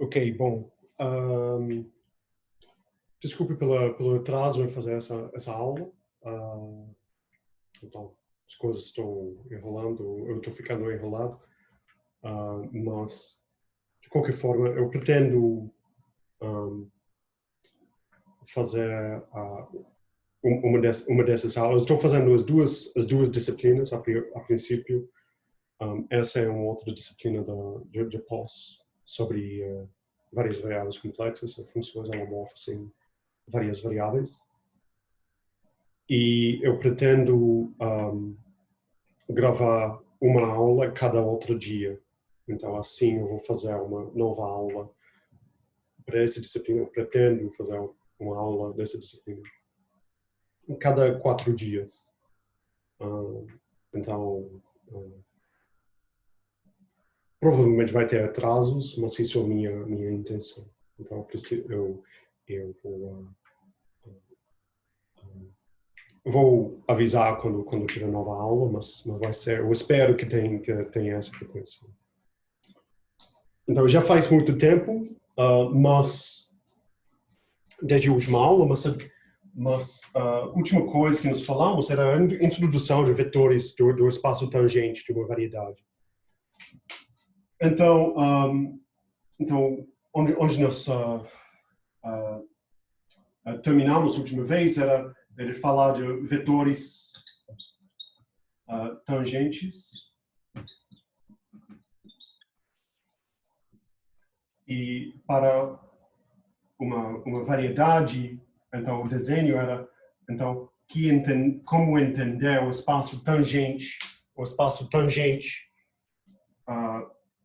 Ok, bom. Desculpe pelo atraso em fazer essa aula. Então, as coisas estão enrolando, eu estou ficando enrolado. Mas, de qualquer forma, eu pretendo fazer uma dessas aulas. Estou fazendo as duas disciplinas a princípio. Essa é uma outra disciplina de pós sobre várias variáveis complexas, funções homomorfas em várias variáveis. E eu pretendo gravar uma aula cada outro dia. Então, assim, eu vou fazer uma nova aula para essa disciplina. Eu pretendo fazer uma aula dessa disciplina cada 4 dias. Então, provavelmente vai ter atrasos, mas isso é a minha intenção. Então, eu vou avisar quando tiver nova aula, mas vai ser, eu espero que tenha essa frequência. Então, já faz muito tempo, mas desde a última aula, mas a última coisa que nós falamos era a introdução de vetores do espaço tangente de uma variedade. Então, onde nós terminamos a última vez era de falar de vetores tangentes e para uma variedade, então o desenho era como entender o espaço tangente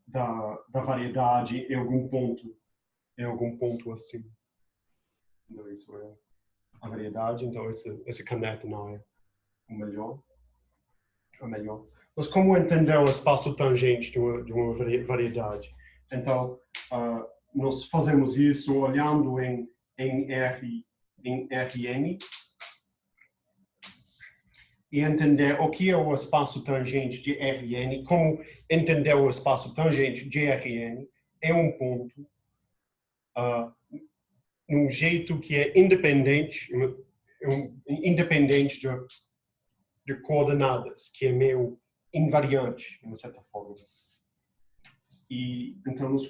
da variedade em algum ponto assim. Então, isso é a variedade, então esse caneta não é o melhor. Mas como entender o espaço tangente de uma variedade? Então, nós fazemos isso olhando em Rn e entender o que é o espaço tangente de Rn, como entender o espaço tangente de Rn em um ponto, num jeito que é independente de coordenadas, que é meio invariante, de uma certa forma. E então nós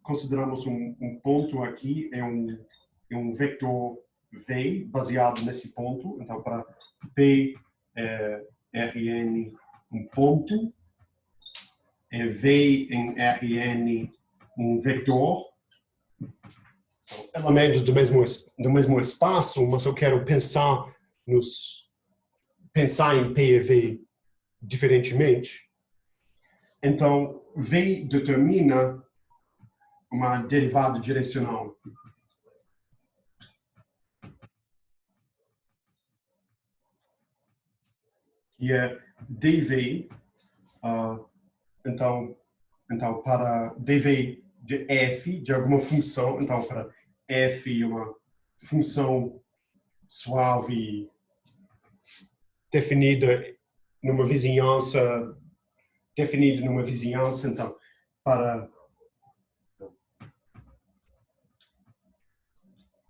consideramos um ponto aqui, é um vetor V baseado nesse ponto. Então, para P Rn um ponto, é V em Rn um vetor, elementos do mesmo espaço, mas eu quero pensar em P e V diferentemente. Então, V determina uma derivada direcional. Que é dv, então para dv de f, de alguma função, então para f uma função suave definida numa vizinhança,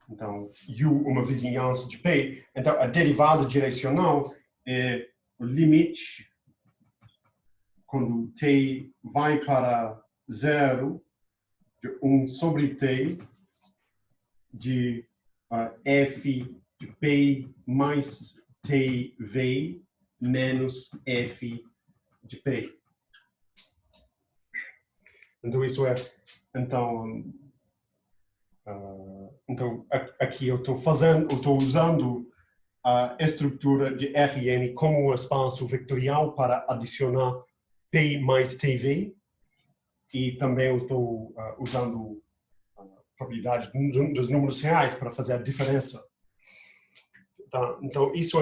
então U uma vizinhança de P, então a derivada direcional é o limite quando t vai para 0 de 1 sobre t de f de P mais tv menos f de P. Então isso é, então aqui eu estou usando a estrutura de Rn como um espaço vetorial para adicionar P mais TV, e também eu estou usando a propriedade dos números reais para fazer a diferença. Então isso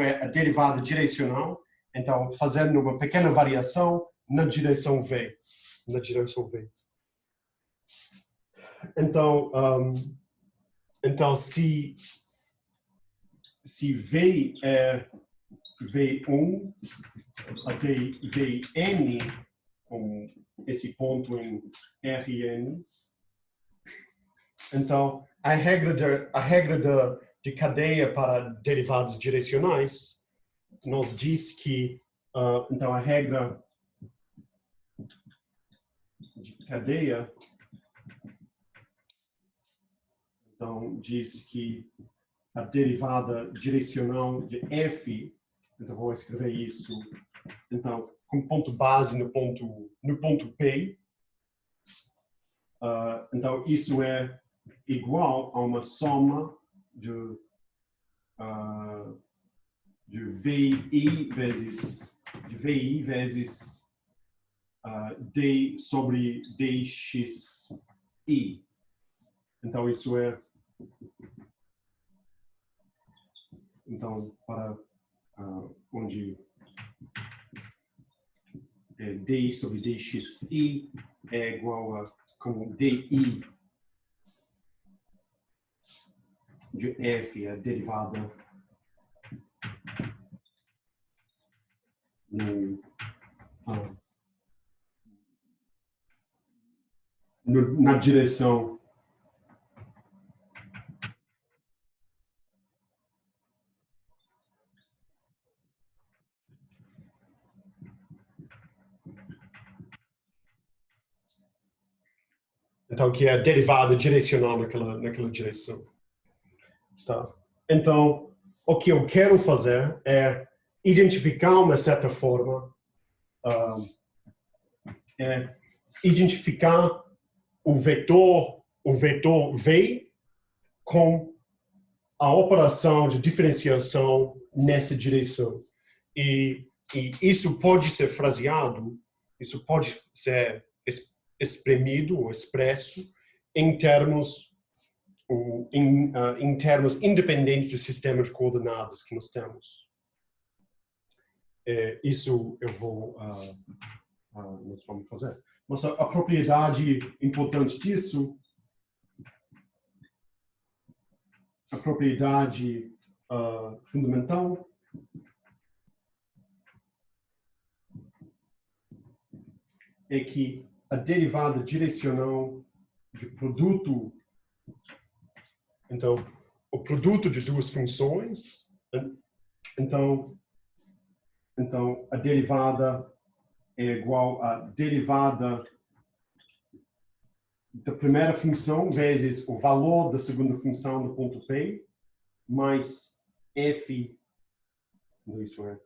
é a derivada direcional, então fazendo uma pequena variação na direção V. Então se V é V1 até Vn, esse ponto em Rn. Então, a regra de cadeia para derivados direcionais nos diz que, então, a regra de cadeia, então, diz que a derivada direcional de f, então vou escrever isso, então, com ponto base no ponto P, então isso é igual a uma soma de VI vezes D sobre DXI. Então isso é, então, para onde D sobre DXI é igual a como DI de F, a derivada na direção então que é a derivada direcional naquela direção. Tá. Então, o que eu quero fazer é identificar uma certa forma, identificar o vetor V com a operação de diferenciação nessa direção. E isso pode ser fraseado, isso pode ser exprimido ou expresso em termos independentes do sistema de coordenadas que nós temos. Isso nós vamos fazer. Mas a propriedade importante disso, a propriedade fundamental, é que a derivada direcional de produto, então, o produto de duas funções, então a derivada é igual à derivada da primeira função vezes o valor da segunda função no ponto P, mais f, isso é.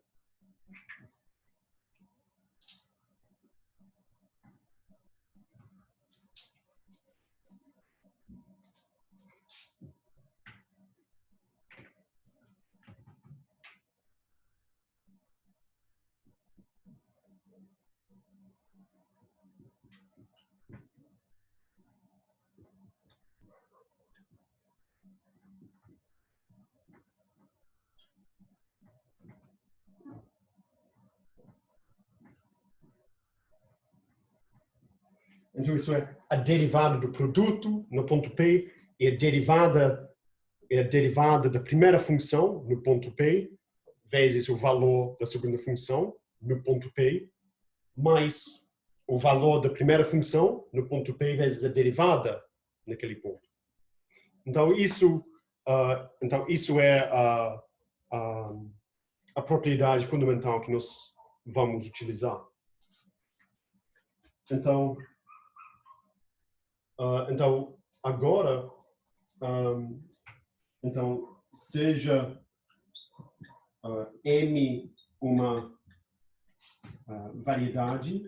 Então, isso é a derivada do produto no ponto P e a derivada da primeira função no ponto P vezes o valor da segunda função no ponto P mais o valor da primeira função no ponto P vezes a derivada naquele ponto. Então, isso é a propriedade fundamental que nós vamos utilizar. Então, agora, então, seja M uma variedade,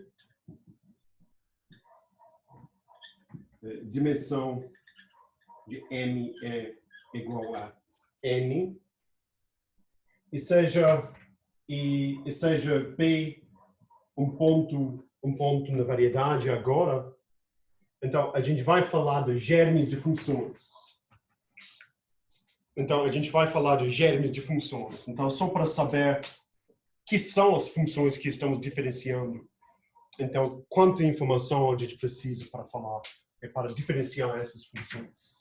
dimensão de M é igual a N, e seja P um ponto na variedade agora, então a gente vai falar de germes de funções. Então, a gente vai falar de germes de funções. Então, só para saber que são as funções que estamos diferenciando. Então, quanta informação a gente precisa para falar para diferenciar essas funções.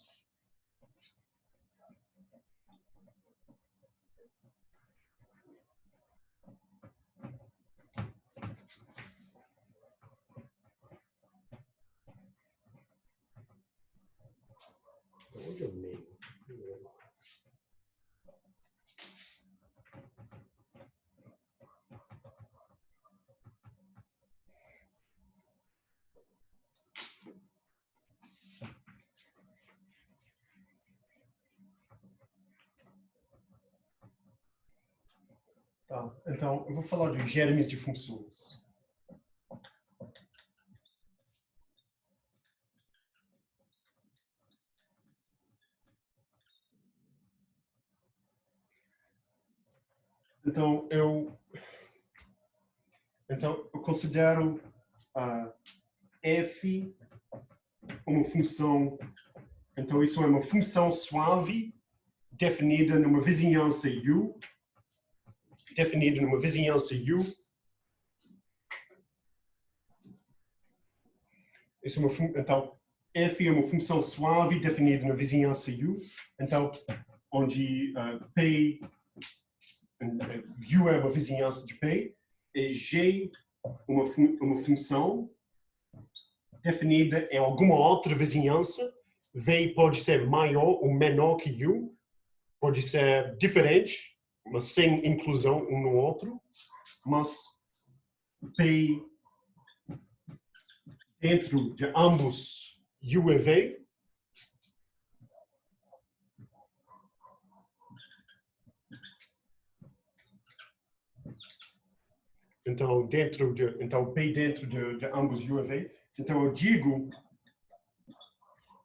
Tá, então eu vou falar de germes de funções. Então eu considero f uma função. Então isso é uma função suave definida numa vizinhança U. Definida numa vizinhança U. Isso é então, f é uma função suave definida na vizinhança U. Então, onde P, U é uma vizinhança de P, e G uma função definida em alguma outra vizinhança. V pode ser maior ou menor que U, pode ser diferente, mas sem inclusão um no outro, mas P dentro de ambos U e V então P dentro de ambos U e V. Então eu digo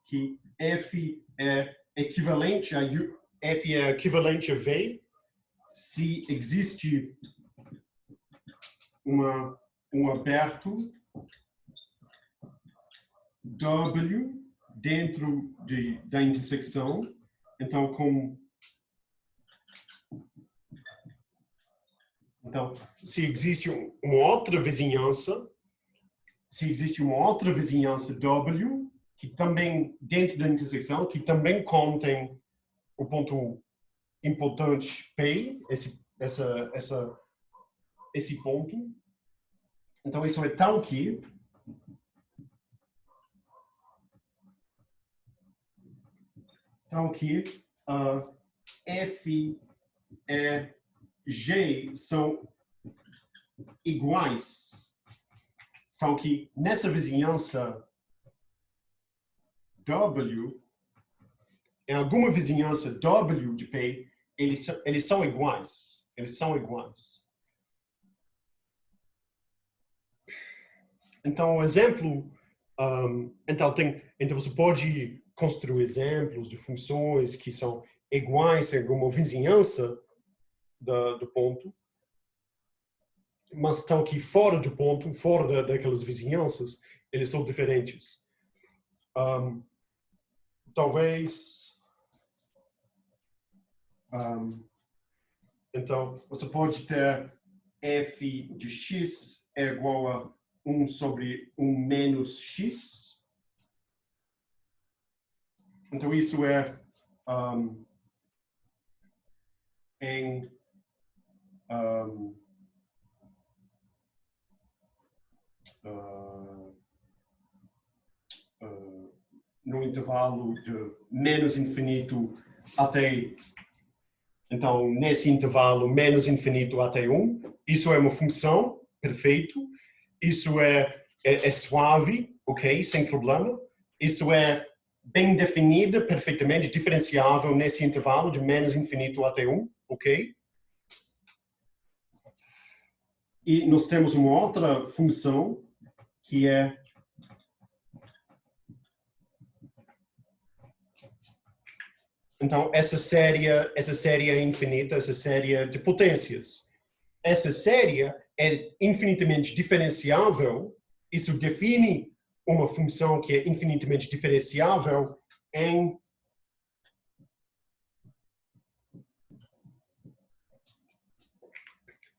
que F é equivalente a U, F é equivalente a V se existe um aberto W dentro da intersecção. Então se existe uma outra vizinhança, W que também dentro da intersecção, que também contém o ponto importante P, esse ponto. Então isso é tal que F e G são iguais. Então que nessa vizinhança W, em alguma vizinhança W de P, eles são iguais. Eles são iguais. Então, o exemplo... então, você pode construir exemplos de funções que são iguais em alguma vizinhança do ponto, mas estão aqui fora do ponto, fora daquelas vizinhanças, eles são diferentes. Talvez... então, você pode ter f de x é igual a 1 sobre 1 menos x. Então, isso é no intervalo de menos infinito até... Então, nesse intervalo menos infinito até 1, isso é uma função, perfeito. Isso é suave, ok, sem problema. Isso é bem definida, perfeitamente diferenciável nesse intervalo de menos infinito até 1, ok? E nós temos uma outra função que é então essa série é infinita, essa série de potências. Essa série é infinitamente diferenciável. Isso define uma função que é infinitamente diferenciável em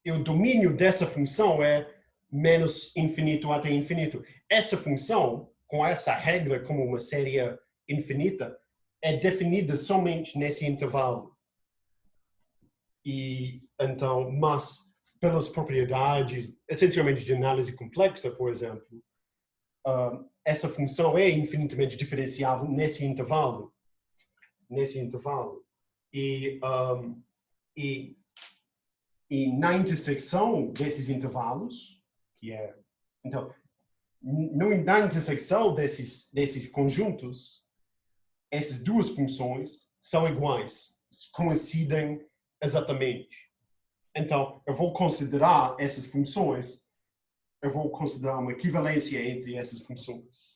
e o domínio dessa função é menos infinito até infinito. Essa função, com essa regra como uma série infinita, é definida somente nesse intervalo. E então, mas pelas propriedades, essencialmente de análise complexa, por exemplo, essa função é infinitamente diferenciável nesse intervalo. E na intersecção desses intervalos, que é... Então, na intersecção desses conjuntos, essas duas funções são iguais, coincidem exatamente. Então, eu vou considerar essas funções, eu vou considerar uma equivalência entre essas funções.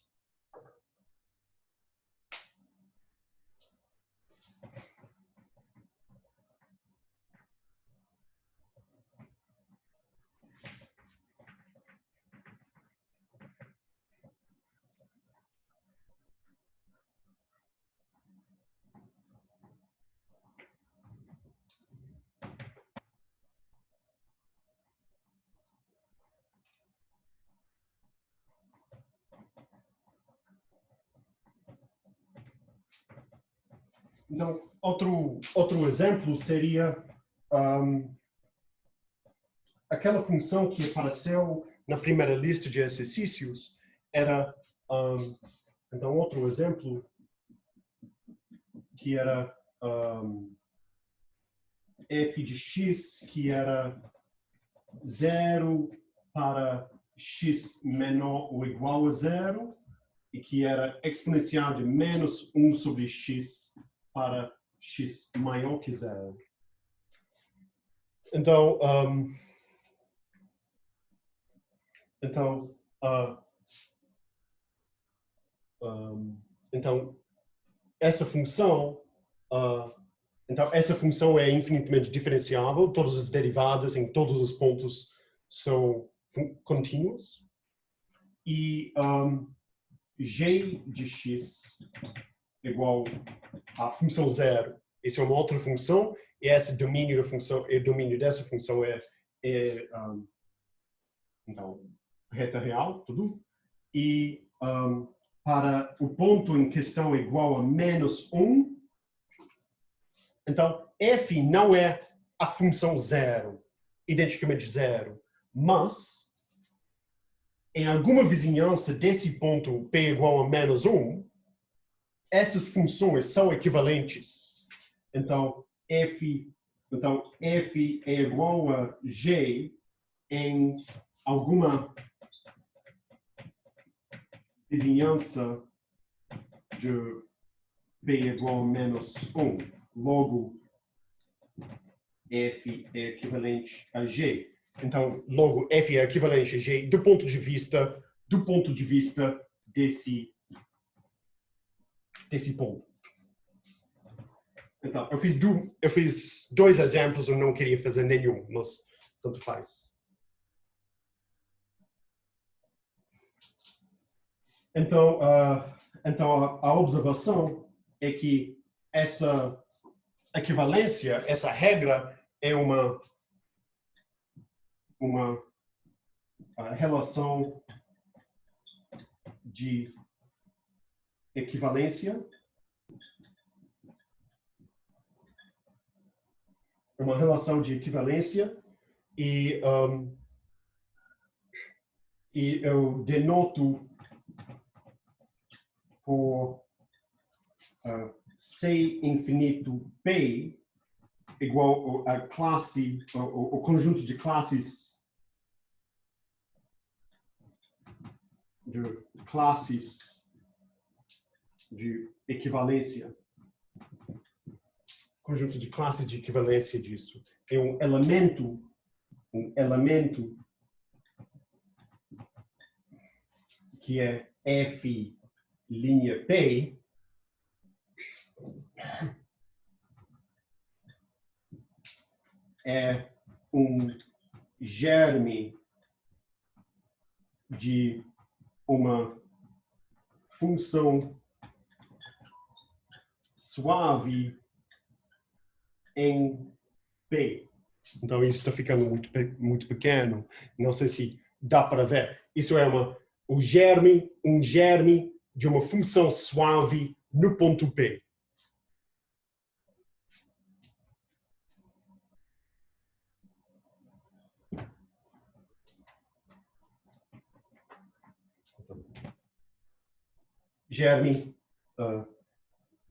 Então, outro exemplo seria aquela função que apareceu na primeira lista de exercícios. Era, então, outro exemplo que era f de x, que era 0 para x menor ou igual a 0, e que era exponencial de menos 1 sobre x para x maior que 0. Então, então essa função é infinitamente diferenciável, todas as derivadas em todos os pontos são contínuas, e g de x igual à função 0. Essa é uma outra função, e esse domínio da função, o domínio dessa função é então, reta real, tudo. E para o ponto em questão igual a menos 1, então f não é a função 0, identicamente 0, mas em alguma vizinhança desse ponto p igual a menos 1, essas funções são equivalentes. Então, f é igual a g em alguma vizinhança de p igual a menos 1. Logo, f é equivalente a g. Então, logo, f é equivalente a g do ponto de vista desse ponto. Então, eu fiz 2 exemplos, eu não queria fazer nenhum, mas tanto faz. Então, a observação é que essa equivalência, essa regra, é uma relação de equivalência, e eu denoto por C infinito P igual a classe, o conjunto de classes de equivalência. Conjunto de classes de equivalência disso. É um elemento que é F linha P, é um germe de uma função suave em P. Então, isso está ficando muito pequeno. Não sei se dá para ver. Isso é um germe de uma função suave no ponto P. Germe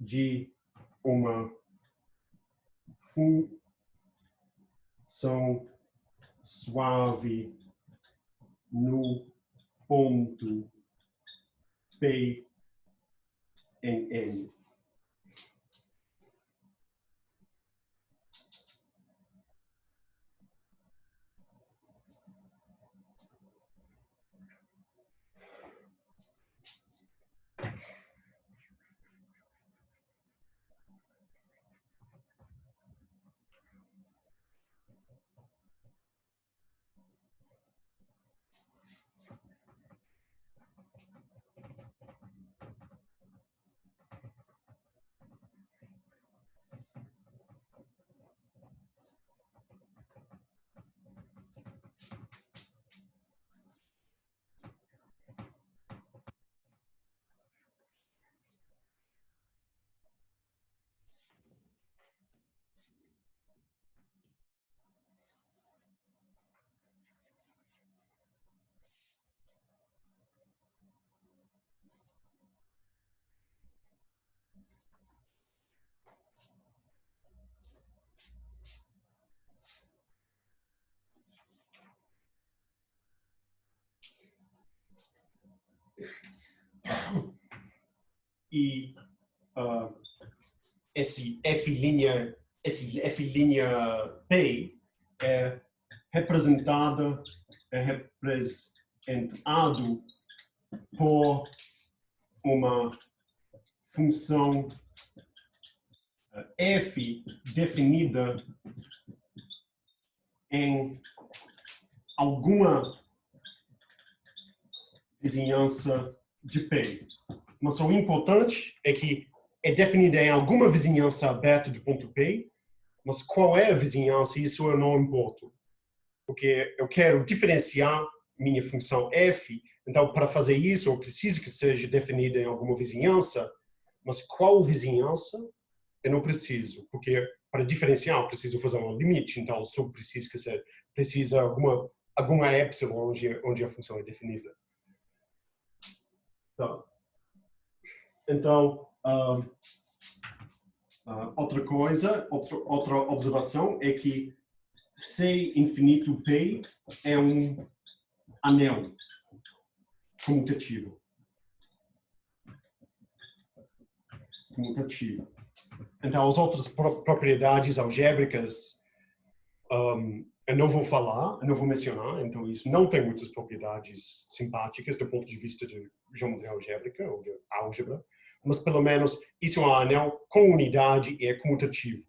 de uma função suave no ponto P em N. E esse F' P é representado por uma função F definida em alguma vizinhança de P. Mas o importante é que é definida em alguma vizinhança aberta do ponto P, mas qual é a vizinhança, isso eu não importo. Porque eu quero diferenciar minha função f, então para fazer isso eu preciso que seja definida em alguma vizinhança, mas qual vizinhança eu não preciso, porque para diferenciar eu preciso fazer um limite, então eu só preciso que seja precisa alguma epsilon onde a função é definida. Tá. Então, outra coisa, outra observação é que C infinito P é um anel comutativo. Então, as outras propriedades algébricas eu não vou falar, eu não vou mencionar, então isso não tem muitas propriedades simpáticas do ponto de vista de geometria algébrica ou de álgebra, mas pelo menos isso é um anel com unidade e é comutativo.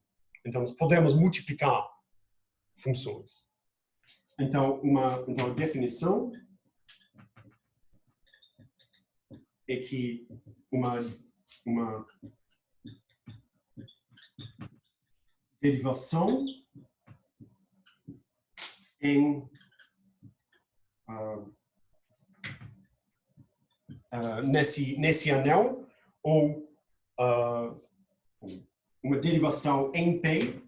Então, nós podemos multiplicar funções. Então, a definição é que uma derivação em nesse anel ou uma derivação em P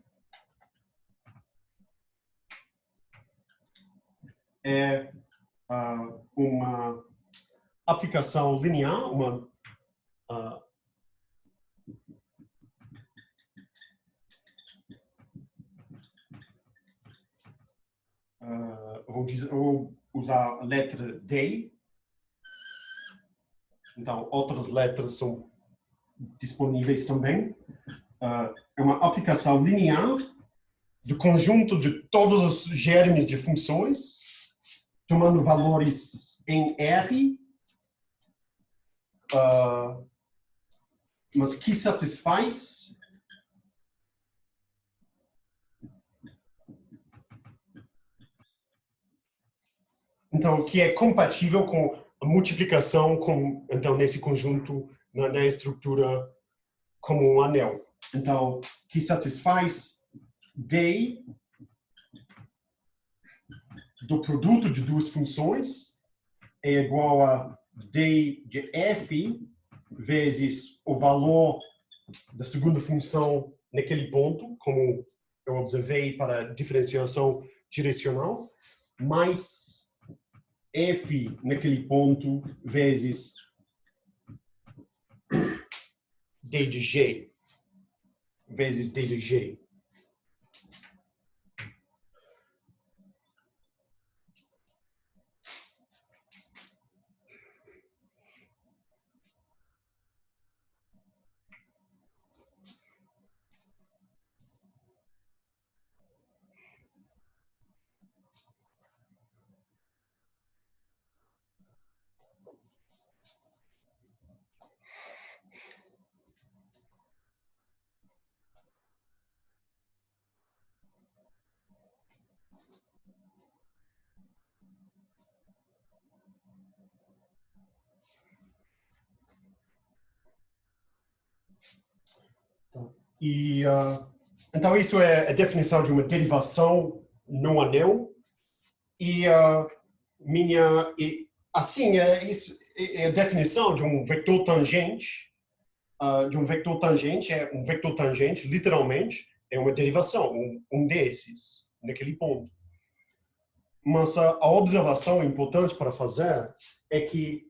é uma aplicação linear, eu vou usar a letra D. Então, outras letras são disponíveis também. É uma aplicação linear do conjunto de todos os germes de funções, tomando valores em R, mas que satisfaz então, que é compatível com a multiplicação então, nesse conjunto, na estrutura como um anel. Então, que satisfaz D do produto de duas funções é igual a D de F vezes o valor da segunda função naquele ponto, como eu observei para a diferenciação direcional, mais F naquele ponto vezes D de G, vezes D de G. E, então, isso é a definição de uma derivação no anel. E assim, isso é a definição de um vetor tangente. Um vetor tangente, literalmente, é uma derivação, um desses, naquele ponto. Mas a observação importante para fazer é que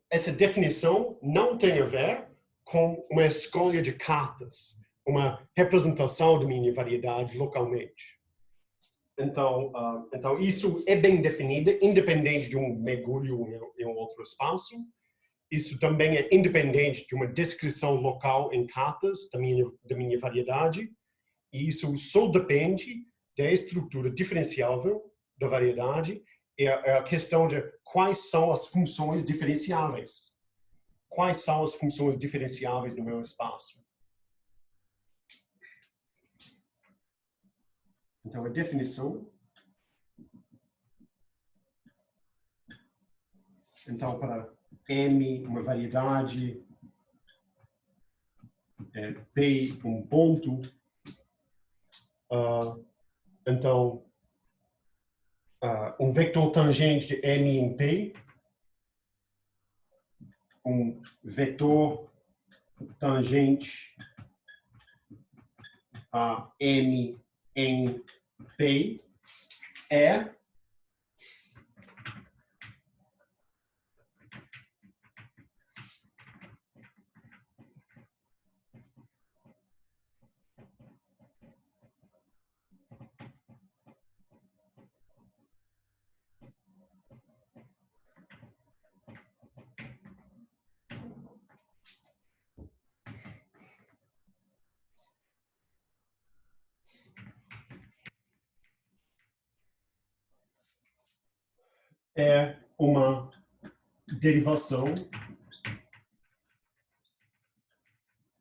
essa definição não tem a ver com uma escolha de cartas. uma representação da minha variedade localmente. Então, isso é bem definido, independente de um mergulho em um outro espaço. Isso também é independente de uma descrição local em cartas da minha variedade. E isso só depende da estrutura diferenciável da variedade. É a questão de quais são as funções diferenciáveis. Quais são as funções diferenciáveis no meu espaço? Então, a definição. Então, para M, uma variedade, P, um ponto. Então, um vetor tangente de M em P, um vetor tangente a M em P é uma derivação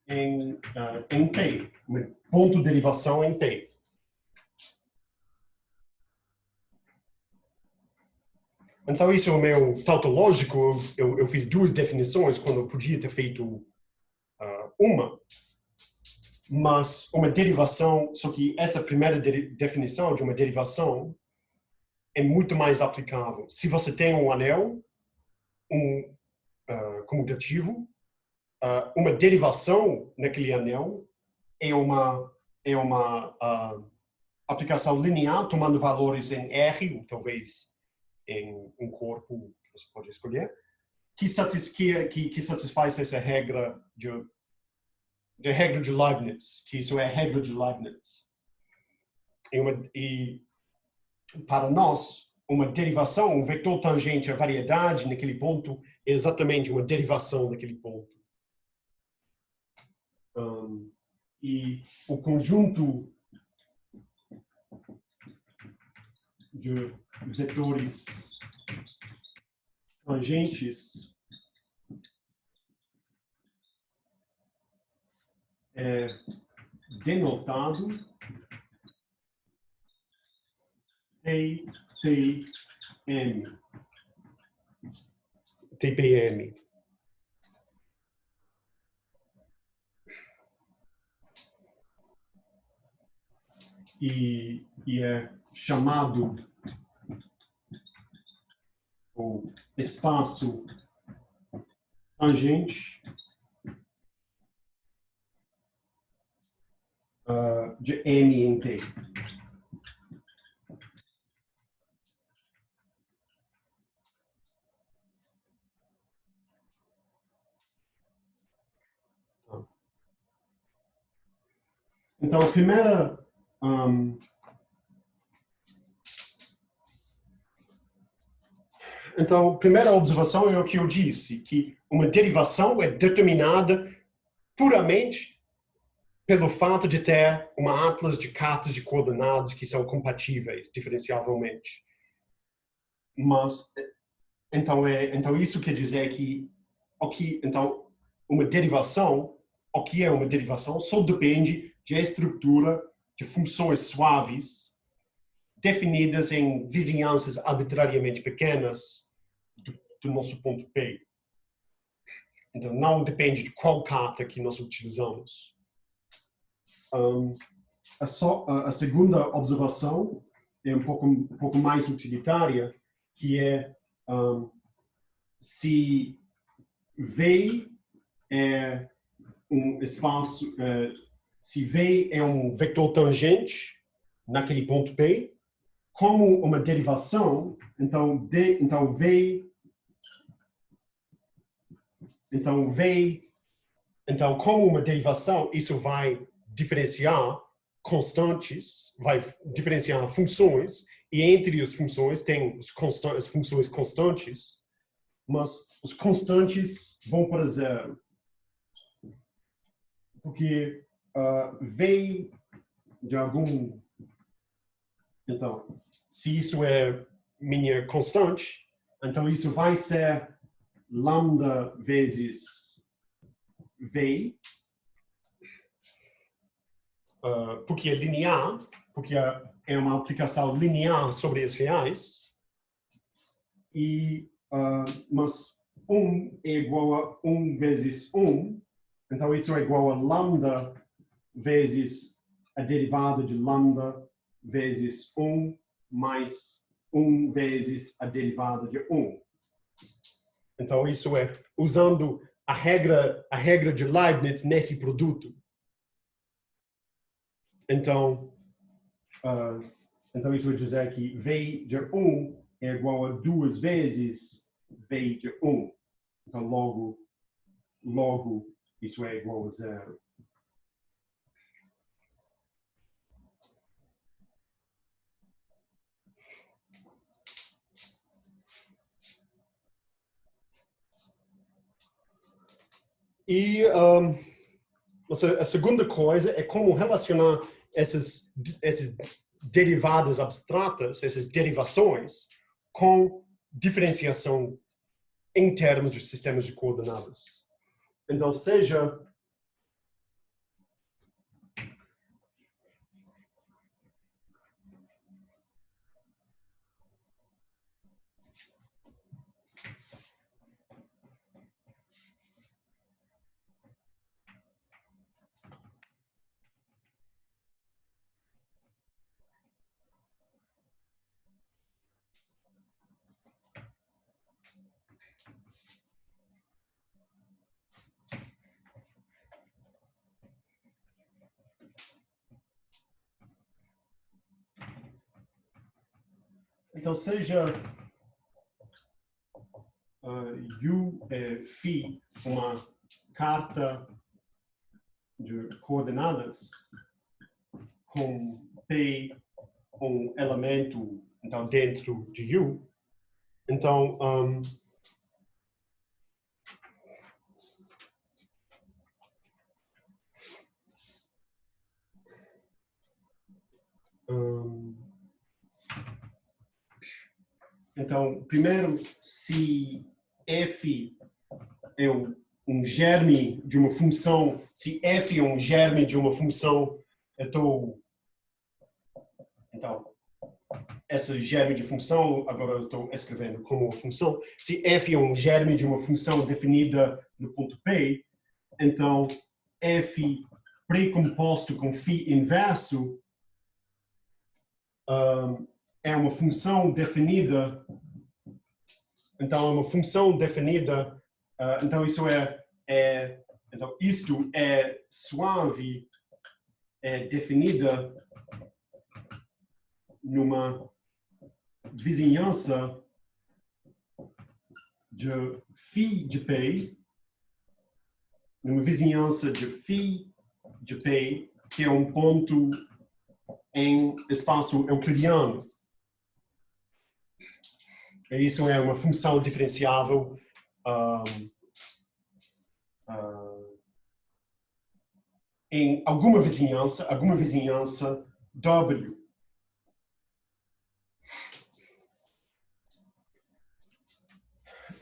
em P, um ponto de derivação em P. Então, isso é o meu tautológico. Eu fiz duas definições quando eu podia ter feito uma. Mas uma derivação, só que essa primeira definição de uma derivação é muito mais aplicável. Se você tem um anel, comutativo, uma derivação naquele anel é uma aplicação linear, tomando valores em R, ou talvez em um corpo que você pode escolher, que satisfaz essa regra de Leibniz, que isso é a regra de Leibniz. E para nós, uma derivação, um vetor tangente à variedade naquele ponto é exatamente uma derivação daquele ponto. E o conjunto de vetores tangentes é denotado TPM. E é chamado o espaço tangente de M em T. Então, a primeira observação é o que eu disse, que uma derivação é determinada puramente pelo fato de ter uma atlas de cartas de coordenadas que são compatíveis diferenciavelmente. Mas, então isso quer dizer que, então, uma derivação, o que é uma derivação, só depende da estrutura de funções suaves definidas em vizinhanças arbitrariamente pequenas do nosso ponto P. Então, não depende de qual carta que nós utilizamos. A segunda observação é um pouco mais utilitária, que é se V é um espaço, se V é um vetor tangente naquele ponto P, como uma derivação, então como uma derivação, isso vai diferenciar constantes, vai diferenciar funções, e entre as funções tem as funções constantes, mas os constantes vão para zero. Porque vem de algum... Então, se isso é minha constante, então isso vai ser lambda vezes v, porque é linear, porque é uma aplicação linear sobre as reais, mas 1 é igual a 1 vezes 1, então isso é igual a lambda vezes a derivada de lambda vezes 1 mais 1 vezes a derivada de 1. Então isso é usando a regra de Leibniz nesse produto. Então isso vai dizer que v de 1 é igual a 2 vezes v de 1. Então logo isso é igual a zero. E a segunda coisa é como relacionar essas derivadas abstratas, essas derivações, com diferenciação em termos de sistemas de coordenadas. Então, seja U é phi, uma carta de coordenadas com P um elemento então, dentro de U. Então, então, primeiro, se f é um germe de uma função, se f é um germe de uma função, então, essa germe de função, agora eu estou escrevendo como uma função, se f é um germe de uma função definida no ponto P, então f precomposto com φ inverso é uma função definida, então é uma função definida, então isso então isto é suave, é definida numa vizinhança de φ de P, numa vizinhança de φ de P, que é um ponto em espaço euclidiano. Isso é uma função diferenciável em alguma vizinhança W.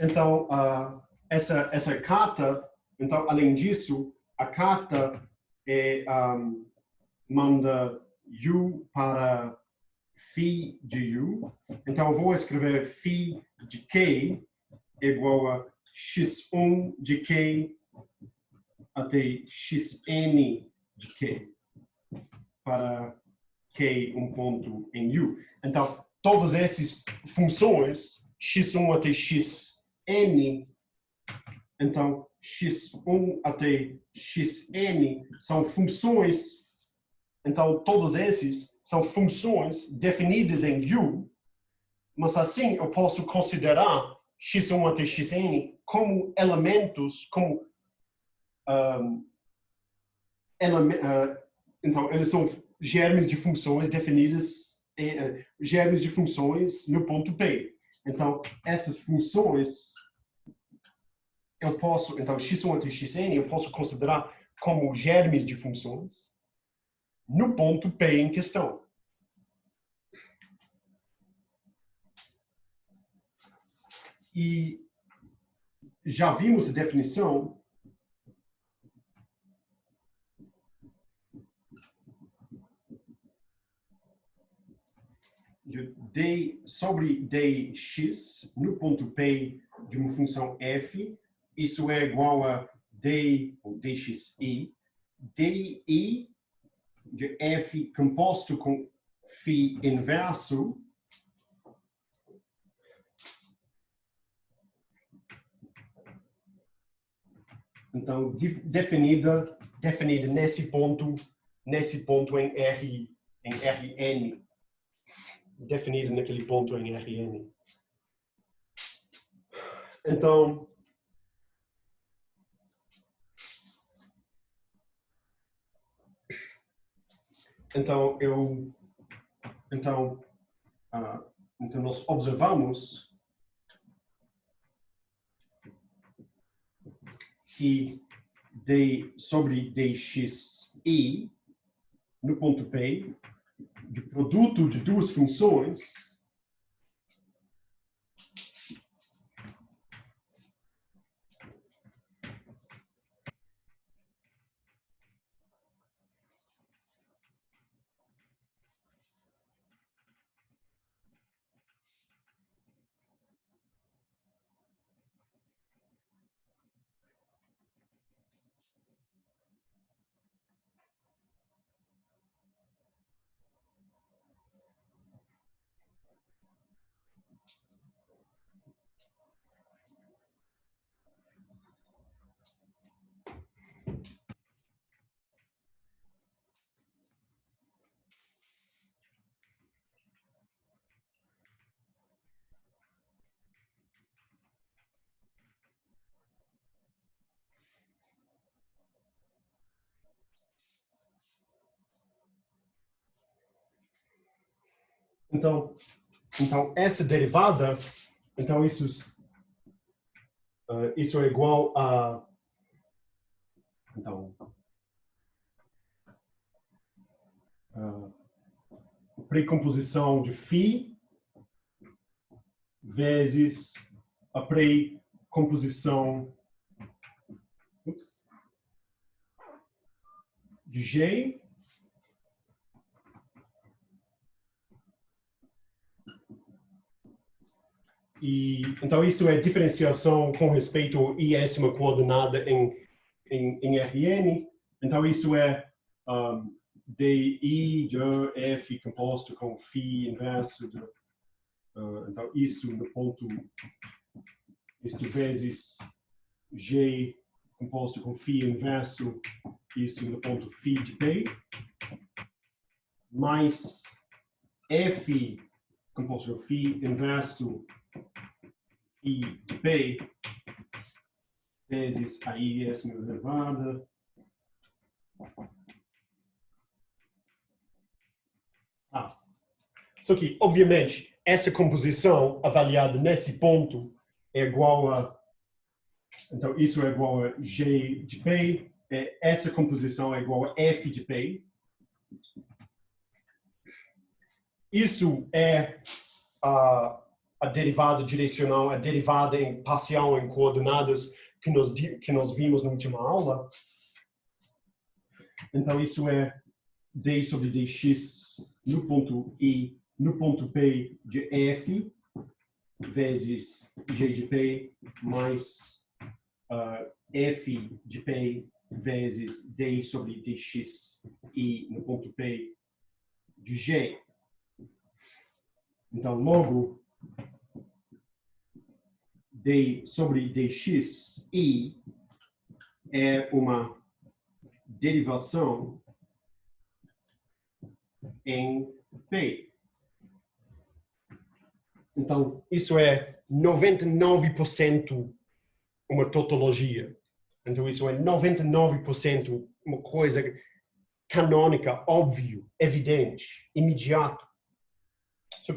Então, essa carta, então, além disso, a carta manda U para φ de U. Então, eu vou escrever φ de K igual a x1 de K até xn de K, para K um ponto em U. Então, todas essas funções, x1 até xn, então, x1 até xn são funções, então, todas essas são funções definidas em U, mas assim eu posso considerar x1 até xn como elementos, como Então, eles são germes de funções definidas, germes de funções no ponto P. Então, essas funções, eu posso, então, x1 até xn, eu posso considerar como germes de funções no ponto P em questão. E já vimos a definição de d sobre dx no ponto P de uma função f, isso é igual a d, ou dxi, di de f composto com φ inverso então definida nesse ponto em Rn, definida naquele ponto em Rn. Então, nós observamos que d sobre dxi no ponto P, de produto de duas funções, então essa derivada, então isso é igual a precomposição de φ vezes a precomposição de G e então isso é diferenciação com respeito ao iésima coordenada em Rn. Então isso é di de f composto com φ inverso de então isso no ponto isto vezes G composto com φ inverso, isso no ponto φ de P, mais F composto com φ inverso φ de P, vezes a iésima elevada, só que, obviamente, essa composição avaliada nesse ponto é igual a, então isso é igual a G de P, essa composição é igual a F de P. Isso é a derivada direcional, a derivada em parcial em coordenadas que nós vimos na última aula. Então isso é d sobre dx no ponto I, no ponto P de F, vezes G de P, mais F de P, vezes d sobre dx I no ponto P de G. Então, logo, d sobre dx I é uma derivação em P. Então, isso é 99% uma tautologia. Então, isso é 99% uma coisa canônica, óbvio, evidente, imediato. Só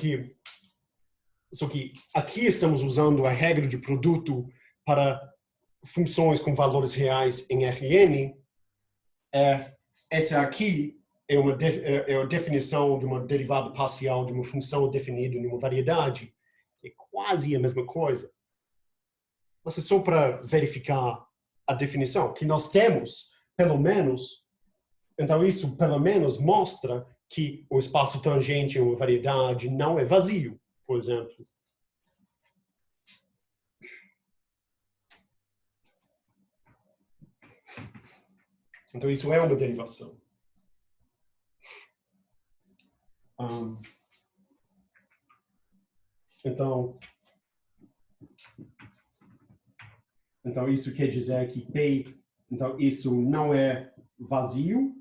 que aqui estamos usando a regra de produto para funções com valores reais em Rn. Essa aqui é a definição de uma derivada parcial de uma função definida em uma variedade. É quase a mesma coisa. Mas é só para verificar a definição que nós temos, pelo menos. Então, isso, pelo menos, mostra que o espaço tangente em uma variedade não é vazio, por exemplo. Então, isso é uma derivação. Então, isso quer dizer que P, então, isso não é vazio,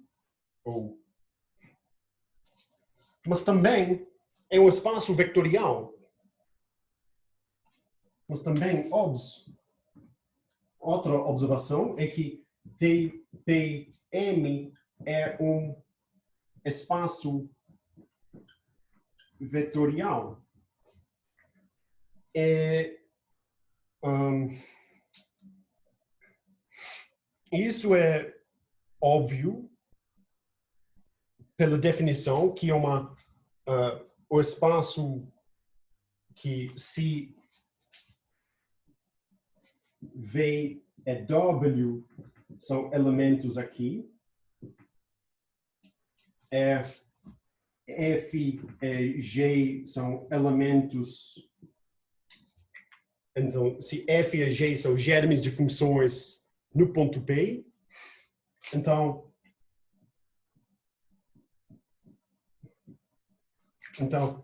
mas também é um espaço vetorial. Mas também, outra observação é que TPM é um espaço vetorial. Isso é óbvio pela definição que é o espaço que se V e W são elementos aqui, F e G são elementos. Então, se F e G são germes de funções no ponto P, então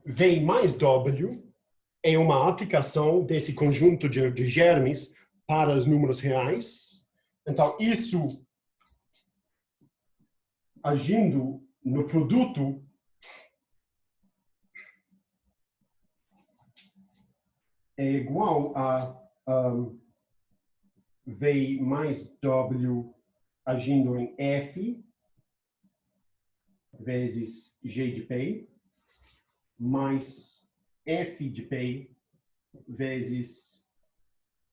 V mais W é uma aplicação desse conjunto de germes para os números reais. Então, isso agindo no produto é igual a V mais W agindo em F vezes G de P mais F de P vezes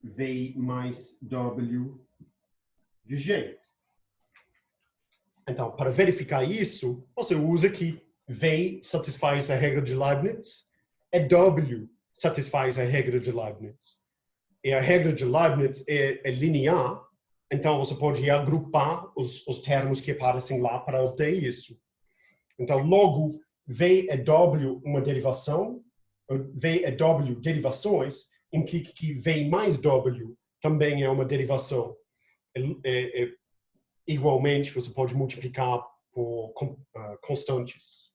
V mais W de G. Então, para verificar isso, você usa que V satisfaz a regra de Leibniz e W satisfaz a regra de Leibniz. E a regra de Leibniz é linear, então você pode agrupar os termos que aparecem lá para obter isso. Então, logo, V e W uma derivação, V e W derivações, implica que V mais W também é uma derivação. Igualmente, você pode multiplicar por constantes.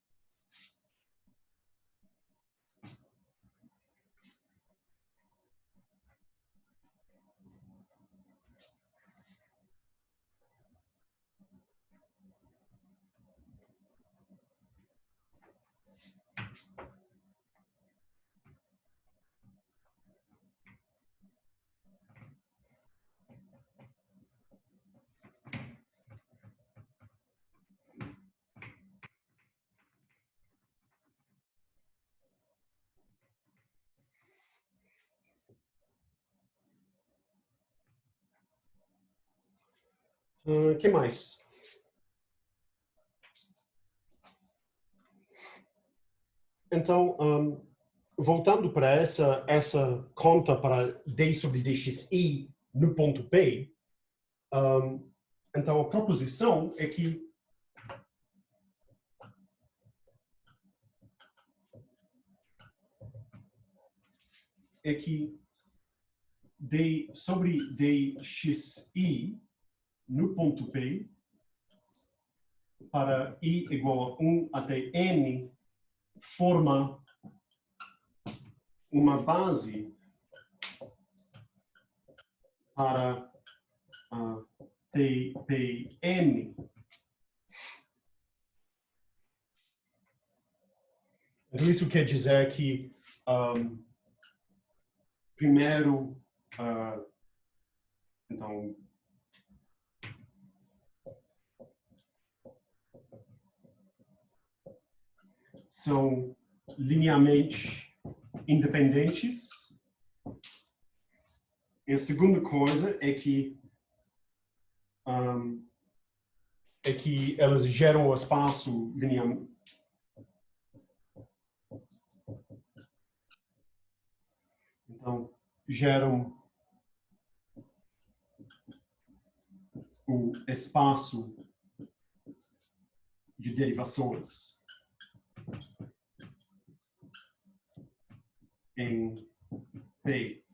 Que mais? Então, voltando para essa conta para d sobre dxi no ponto P, então a proposição é que d sobre dxi no ponto P para i igual a 1 até n forma uma base para TPM. Então, isso quer dizer que, primeiro, então, são linearmente independentes. E a segunda coisa é que elas geram o espaço linearmente. Então, geram o espaço de derivações em P.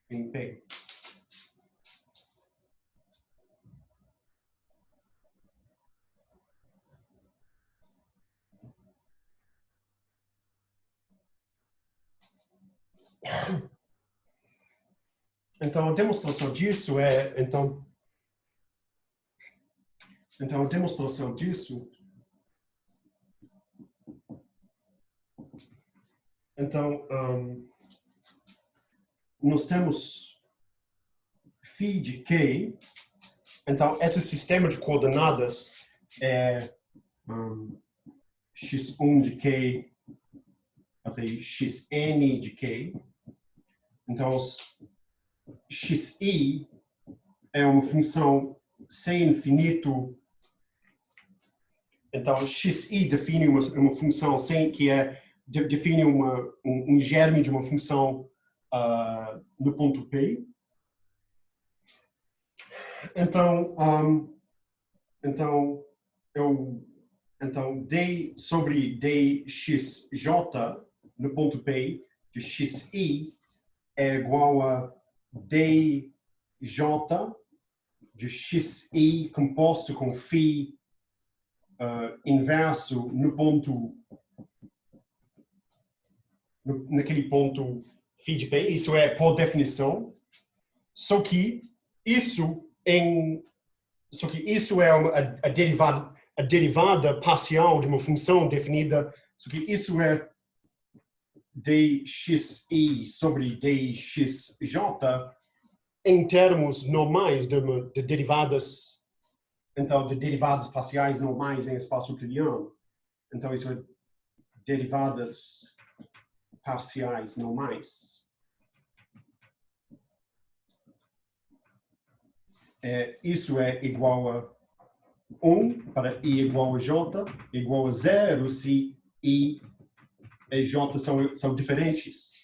Em P. Então, a demonstração disso é, então a demonstração disso, então, nós temos phi de k, então, esse sistema de coordenadas é x1 de k até xn de k. Então, xi é uma função sem infinito. Então, xi define uma função sem que define um germe de uma função no ponto P. Então, d sobre dxj no ponto P de xi é igual a dj de xi composto com φ inverso no ponto, naquele ponto φ de P. Isso é por definição. Só que isso é a derivada parcial de uma função definida. Só que isso é dxi sobre dxj em termos normais de derivadas, então de derivadas parciais normais em espaço euclidiano. Então isso é derivadas parciais normais. Isso é igual a 1 para i igual a j, igual a 0 se i e j são diferentes.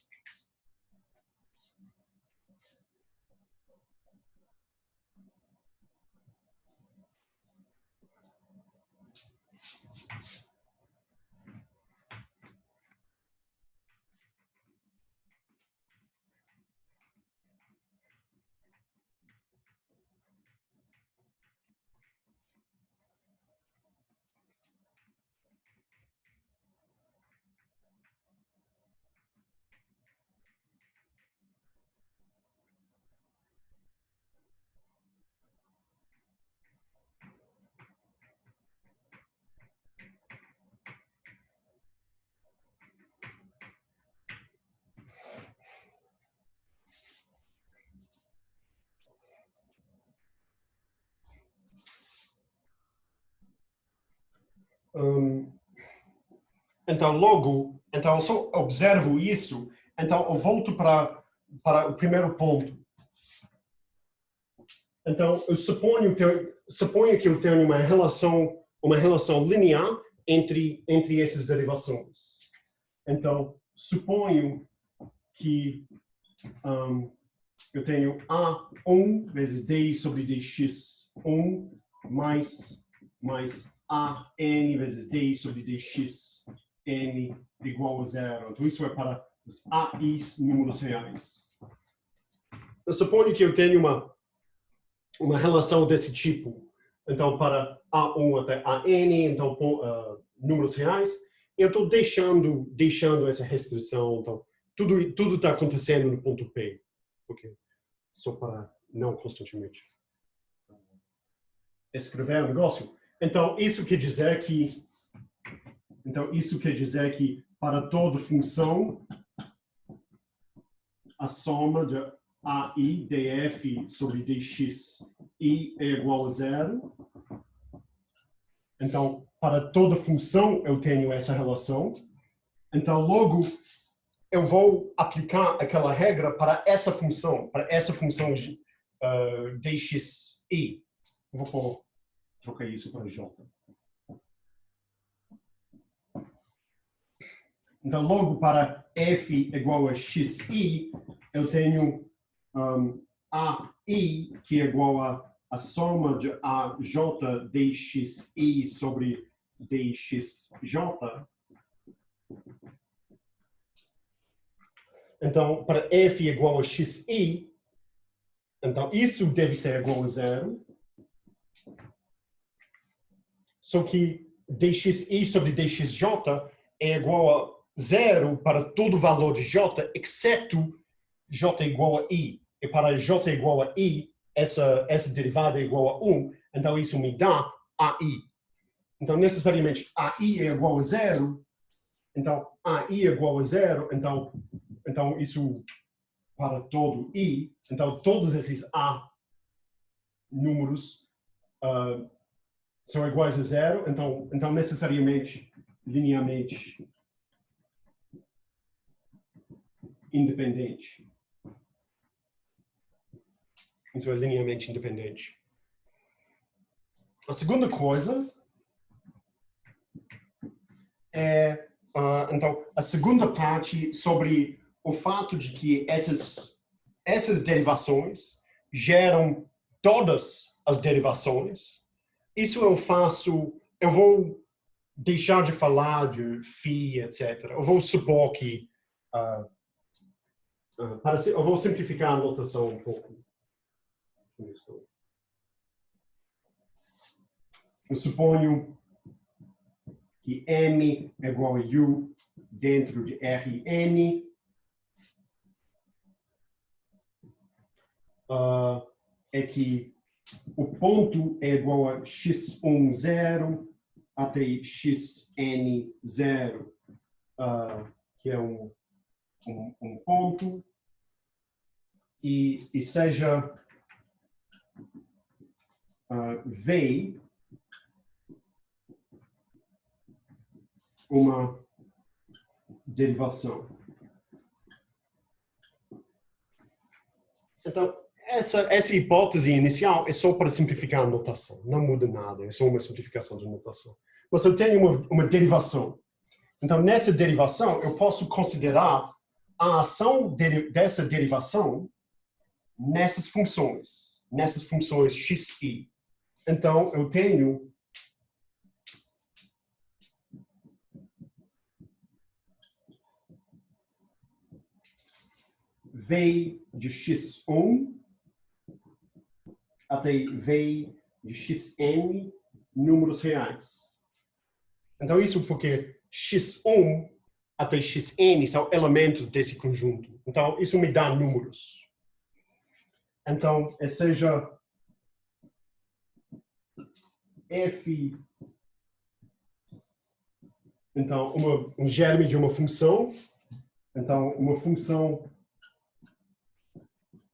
Então, logo, eu só observo isso, então eu volto para o primeiro ponto. Então, eu suponho que eu tenho uma relação linear entre essas derivações. Então, suponho que eu tenho A1 vezes d sobre dx1 mais AN vezes d sobre dxn igual a 0. Então, isso é para os AIs números reais. Eu suponho que eu tenho uma relação desse tipo. Então, para A1 até AN, então, números reais, eu estou deixando essa restrição. Então, tudo está acontecendo no ponto P. Okay. Só para não constantemente escrever o negócio. Então, isso quer dizer que para toda função, a soma de AI df sobre dxi é igual a zero. Então, para toda função, eu tenho essa relação. Então, logo, eu vou aplicar aquela regra para essa função dxi. Vou trocar isso para j. Então, logo, para f igual a xi, eu tenho AI, que é igual a soma de AJ dxi sobre dxj. Então, para f igual a xi, então isso deve ser igual a zero. Só que dxi sobre dxj é igual a zero para todo valor de j, exceto j igual a i. E para j igual a i, essa derivada é igual a 1, então isso me dá AI. Então, necessariamente, AI é igual a zero. Então, AI é igual a zero. Então isso para todo i. Então, todos esses A números são iguais a zero. Então necessariamente, linearmente independente. Isso é linearmente independente. A segunda coisa é, então, a segunda parte sobre o fato de que essas derivações geram todas as derivações. Isso eu vou deixar de falar de φ, etc. Eu vou supor que, eu vou simplificar a notação um pouco. Eu suponho que M é igual a U dentro de Rn. É que o ponto é igual a x1, 0 até xn, 0, que é um ponto. E seja V uma derivação. Então, essa hipótese inicial é só para simplificar a notação. Não muda nada, é só uma simplificação de notação. Mas eu tenho uma derivação. Então, nessa derivação, eu posso considerar a ação dessa derivação nessas funções xi. Então, eu tenho V de x1 até V de xn números reais. Então, isso porque x1 até xn são elementos desse conjunto. Então, isso me dá números. Então, seja f, então, um germe de uma função. Então, uma função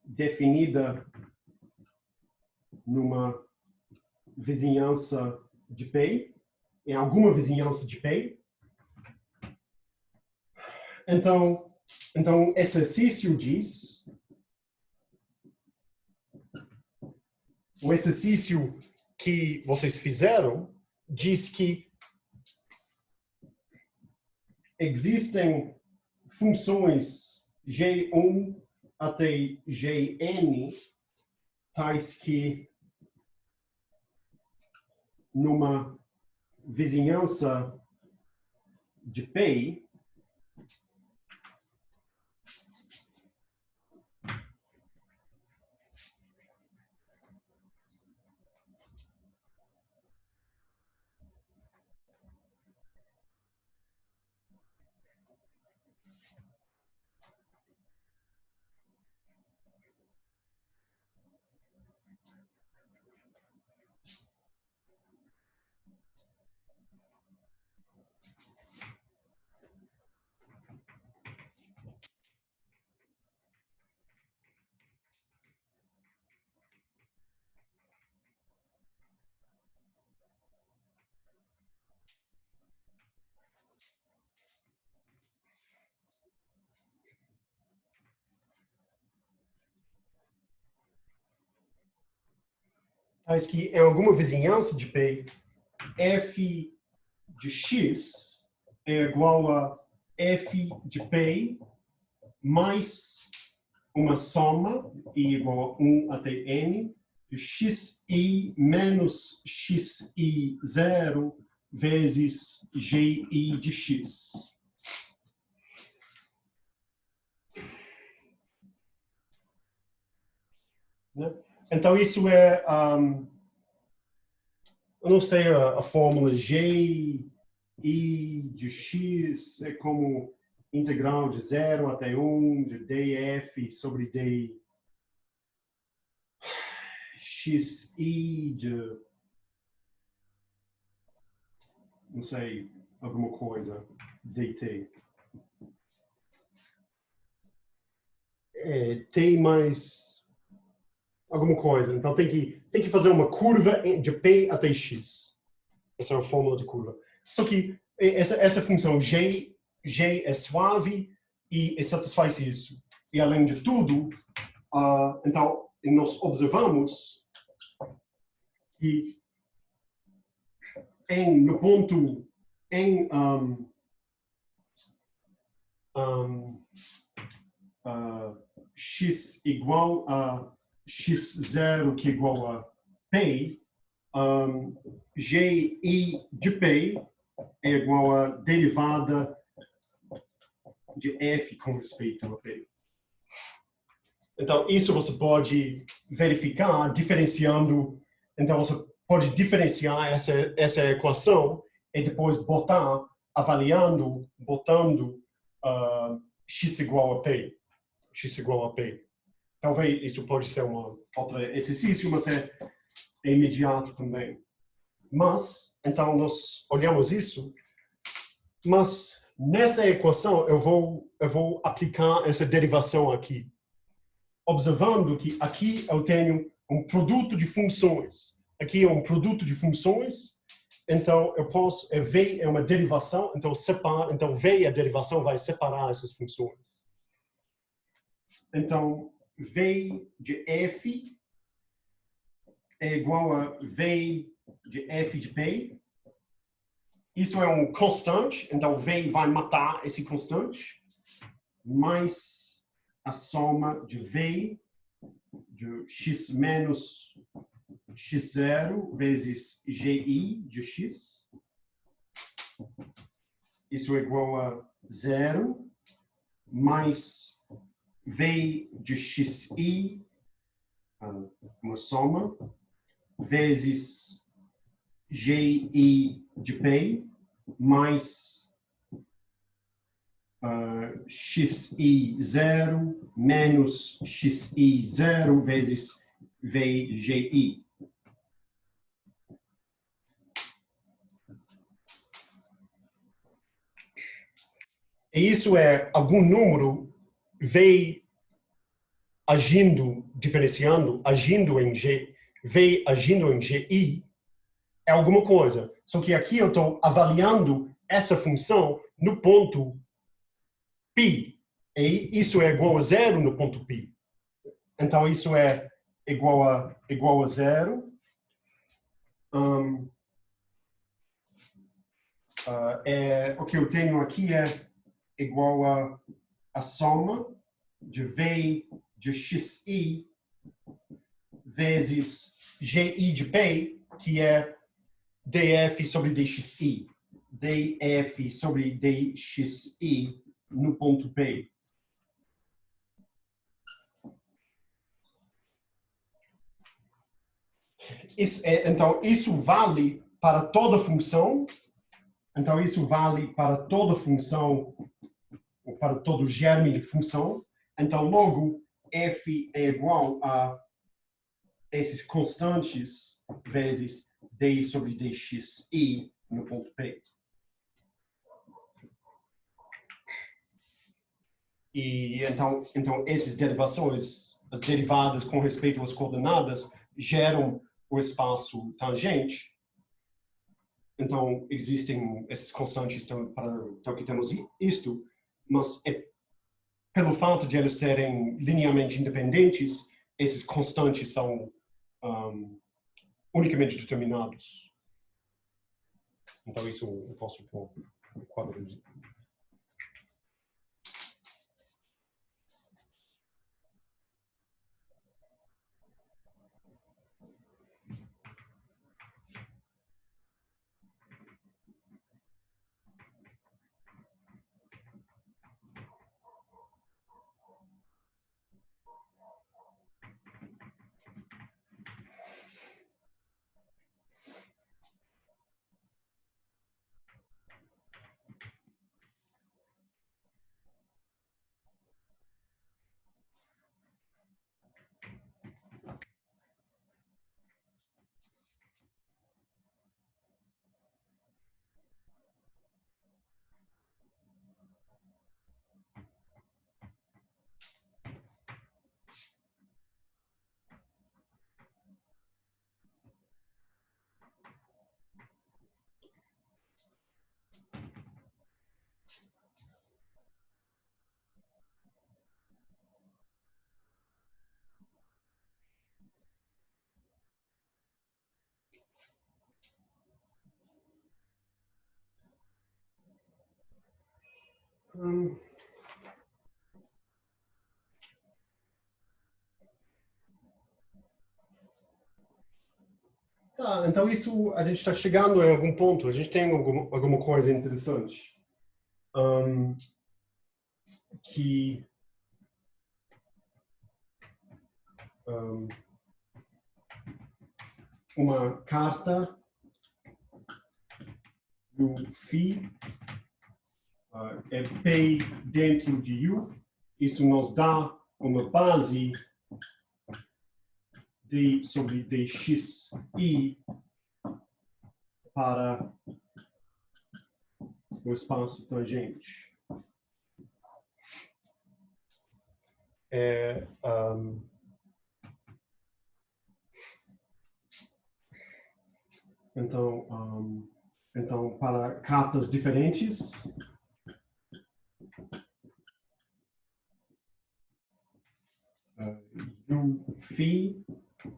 definida numa vizinhança de P, em alguma vizinhança de P. Então o exercício diz, o exercício que vocês fizeram diz que existem funções G1 até Gn, tais que numa vizinhança de P, Mas que em alguma vizinhança de P, f de x é igual a f de P mais uma soma i igual a 1 até n de xi menos xi0 vezes gi de x. Então, isso é, eu não sei a fórmula gi de x, é como integral de 0 até 1 de df sobre xi de, não sei, alguma coisa, dt. T mais alguma coisa. Então tem que fazer uma curva de P até X. Essa é a fórmula de curva. Só que essa função G é suave e satisfaz isso. E além de tudo, então nós observamos que no ponto em x igual a x0 que é igual a P, gi de P é igual a derivada de f com respeito a P. Então, isso você pode verificar diferenciando. Então, você pode diferenciar essa equação e depois avaliando, botando x igual a P. X igual a P. Talvez isso pode ser outro exercício, mas é imediato também. Mas, então, nós olhamos isso, mas nessa equação eu vou aplicar essa derivação aqui. Observando que aqui eu tenho um produto de funções. Aqui é um produto de funções, então eu posso, V é uma derivação, então V a derivação vai separar essas funções. Então, V de f é igual a V de f de P. Isso é um constante, então V vai matar esse constante, mais a soma de V de x menos x0 vezes gi de x. Isso é igual a 0, mais V de xi, uma soma, vezes gi de P, mais xi0 menos xi0 vezes V de gi. E isso é algum número V agindo, diferenciando, agindo em G, V agindo em GI, é alguma coisa. Só que aqui eu estou avaliando essa função no ponto π. E isso é igual a 0 no ponto π. Então, isso é igual a 0. O que eu tenho aqui é igual a soma de V de xi vezes gi de P, que é df sobre dxi. df sobre dxi no ponto P. Então, isso vale para toda função. Então, isso vale para toda função, ou para todo germe de função. Então, logo, f é igual a esses constantes vezes d sobre dxi no ponto P. E então essas derivações, as derivadas com respeito às coordenadas, geram o espaço tangente. Então, existem esses constantes para que temos isto, mas pelo fato de eles serem linearmente independentes, esses constantes são unicamente determinados. Então, isso eu posso pôr no quadrozinho. Tá, então isso, a gente está chegando em algum ponto, a gente tem alguma coisa interessante. Que uma carta do φ é P dentro de U, isso nos dá uma base d sobre dxi para o espaço tangente. Então, para cartas diferentes, o φ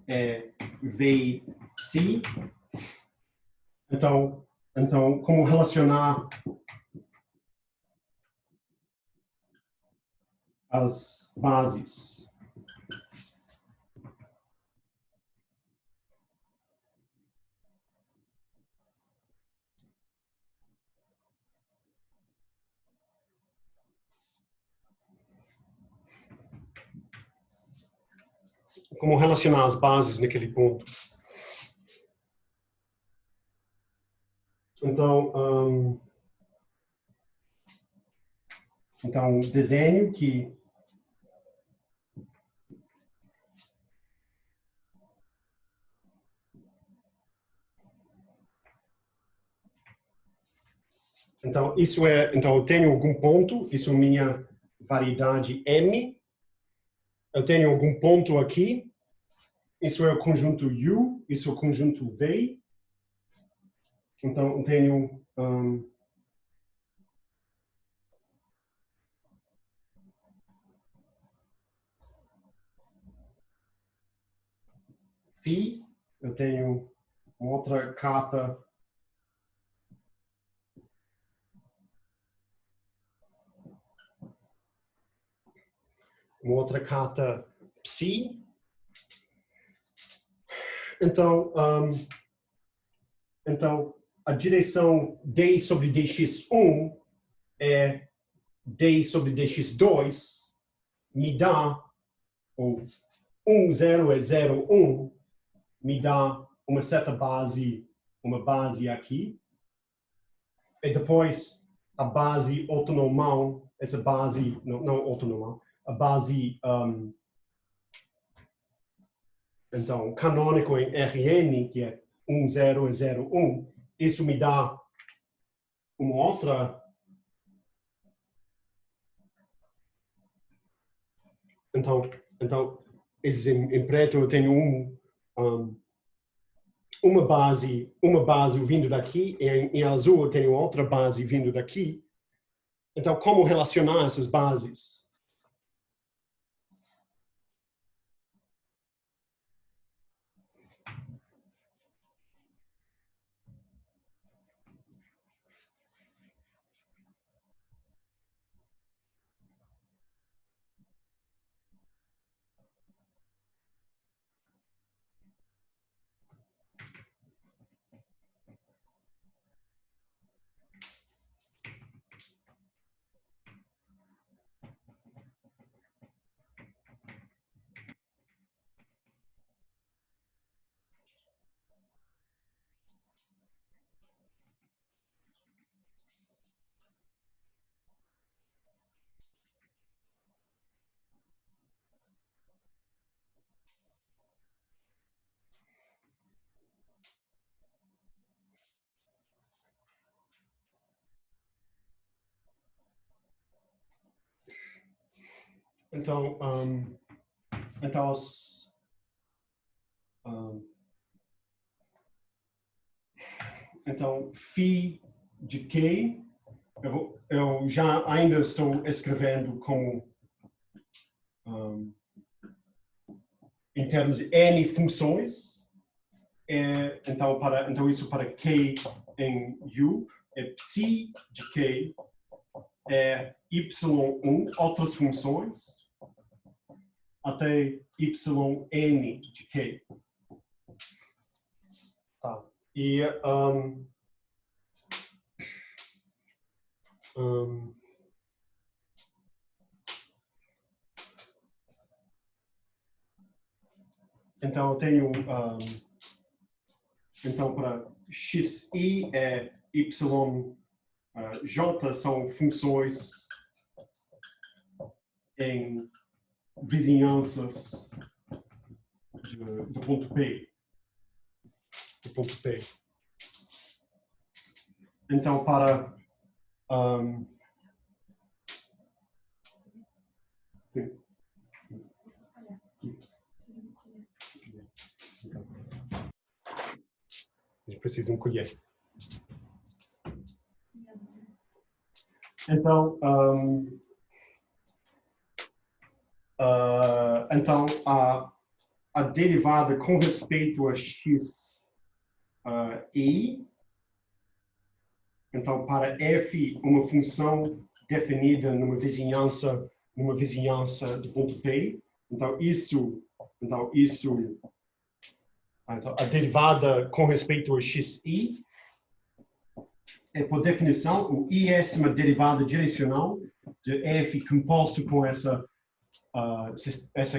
é Vc. Então, como relacionar as bases? Como relacionar as bases naquele ponto? Então, desenho que então eu tenho algum ponto, isso é minha variedade M. Eu tenho algum ponto aqui, isso é o conjunto U, isso é o conjunto V. Então eu tenho φ, eu tenho uma outra carta psi. Então a direção d sobre dx1 é d sobre dx2 me dá, ou 1, 0 é 0, 1, me dá uma certa base, uma base aqui. E depois a base ortonormal, essa base, não ortonormal, a base, então, canônico em Rn, que é 1, 0 e 0, 1, isso me dá uma outra. Então em preto eu tenho uma base vindo daqui, e em azul eu tenho outra base vindo daqui. Então, como relacionar essas bases? Então, então então, phi de k, eu já ainda estou escrevendo como em termos de n funções. Então isso para k em u é psi de k é y1 outras funções até yn de k. Tá. E então eu tenho então para xi é y j são funções em vizinhanças do ponto P. Do ponto P. Então, para a gente precisa de um colher. Então, então a derivada com respeito a x i, então para f uma função definida numa vizinhança do ponto P, então a derivada com respeito a xi é, por definição, o i é uma derivada direcional de f composto com essa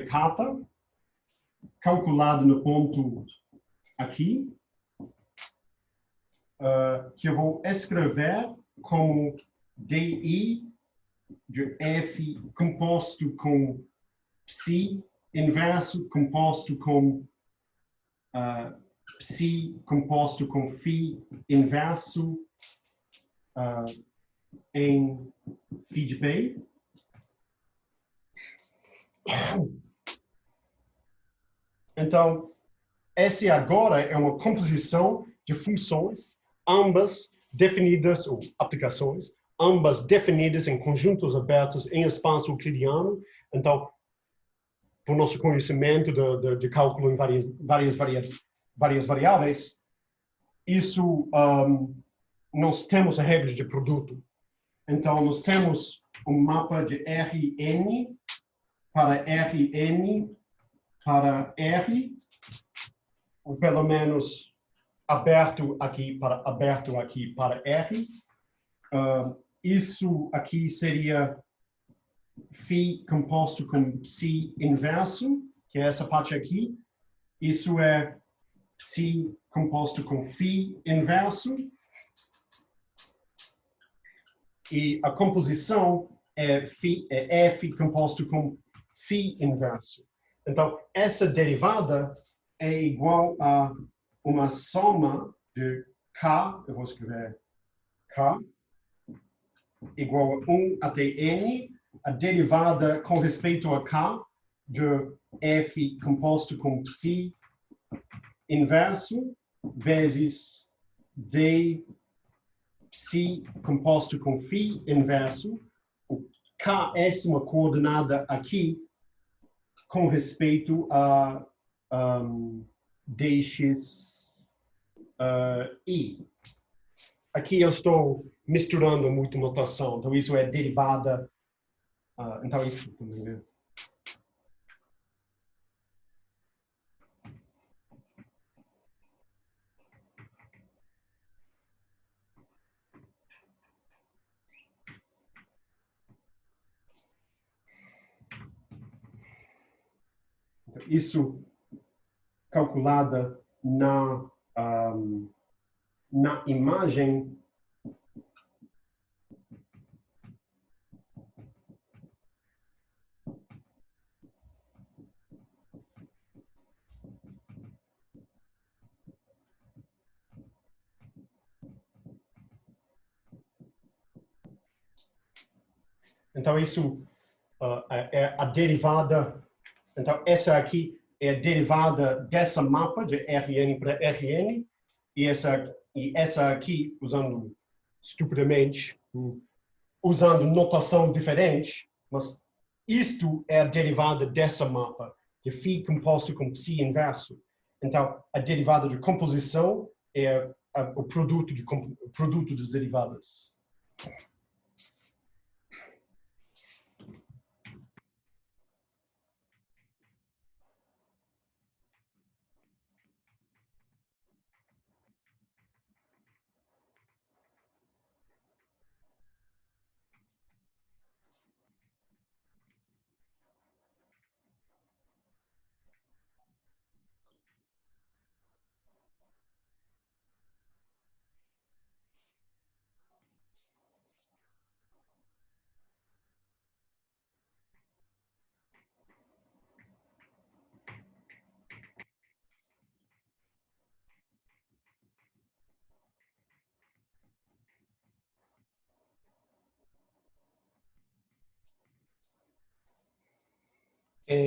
carta, calculado no ponto aqui, que eu vou escrever como di de f composto com psi inverso composto com psi composto com phi inverso em phi de p. Então, essa agora é uma composição de funções, ambas definidas, ou aplicações, ambas definidas em conjuntos abertos em espaço euclidiano. Então, por nosso conhecimento de cálculo em várias variáveis, isso nós temos a regra de produto. Então, nós temos um mapa de Rn para Rn para R, ou pelo menos aberto aqui para R. Isso aqui seria phi composto com psi inverso, que é essa parte aqui. Isso é psi composto com phi inverso. E a composição é f composto com phi inverso. Então, essa derivada é igual a uma soma de k, eu vou escrever k, igual a 1 até n, a derivada com respeito a k de f composto com psi inverso vezes d psi composto com phi inverso. O k é uma coordenada aqui com respeito a dx i. Aqui eu estou misturando muito notação, então isso é derivada. Então isso. Isso calculada na imagem então isso é a derivada. Então, essa aqui é a derivada dessa mapa de Rn para Rn, e essa aqui, usando estupidamente, usando notação diferente, mas isto é a derivada dessa mapa, de φ composto com psi inverso. Então, a derivada de composição é o produto das derivadas.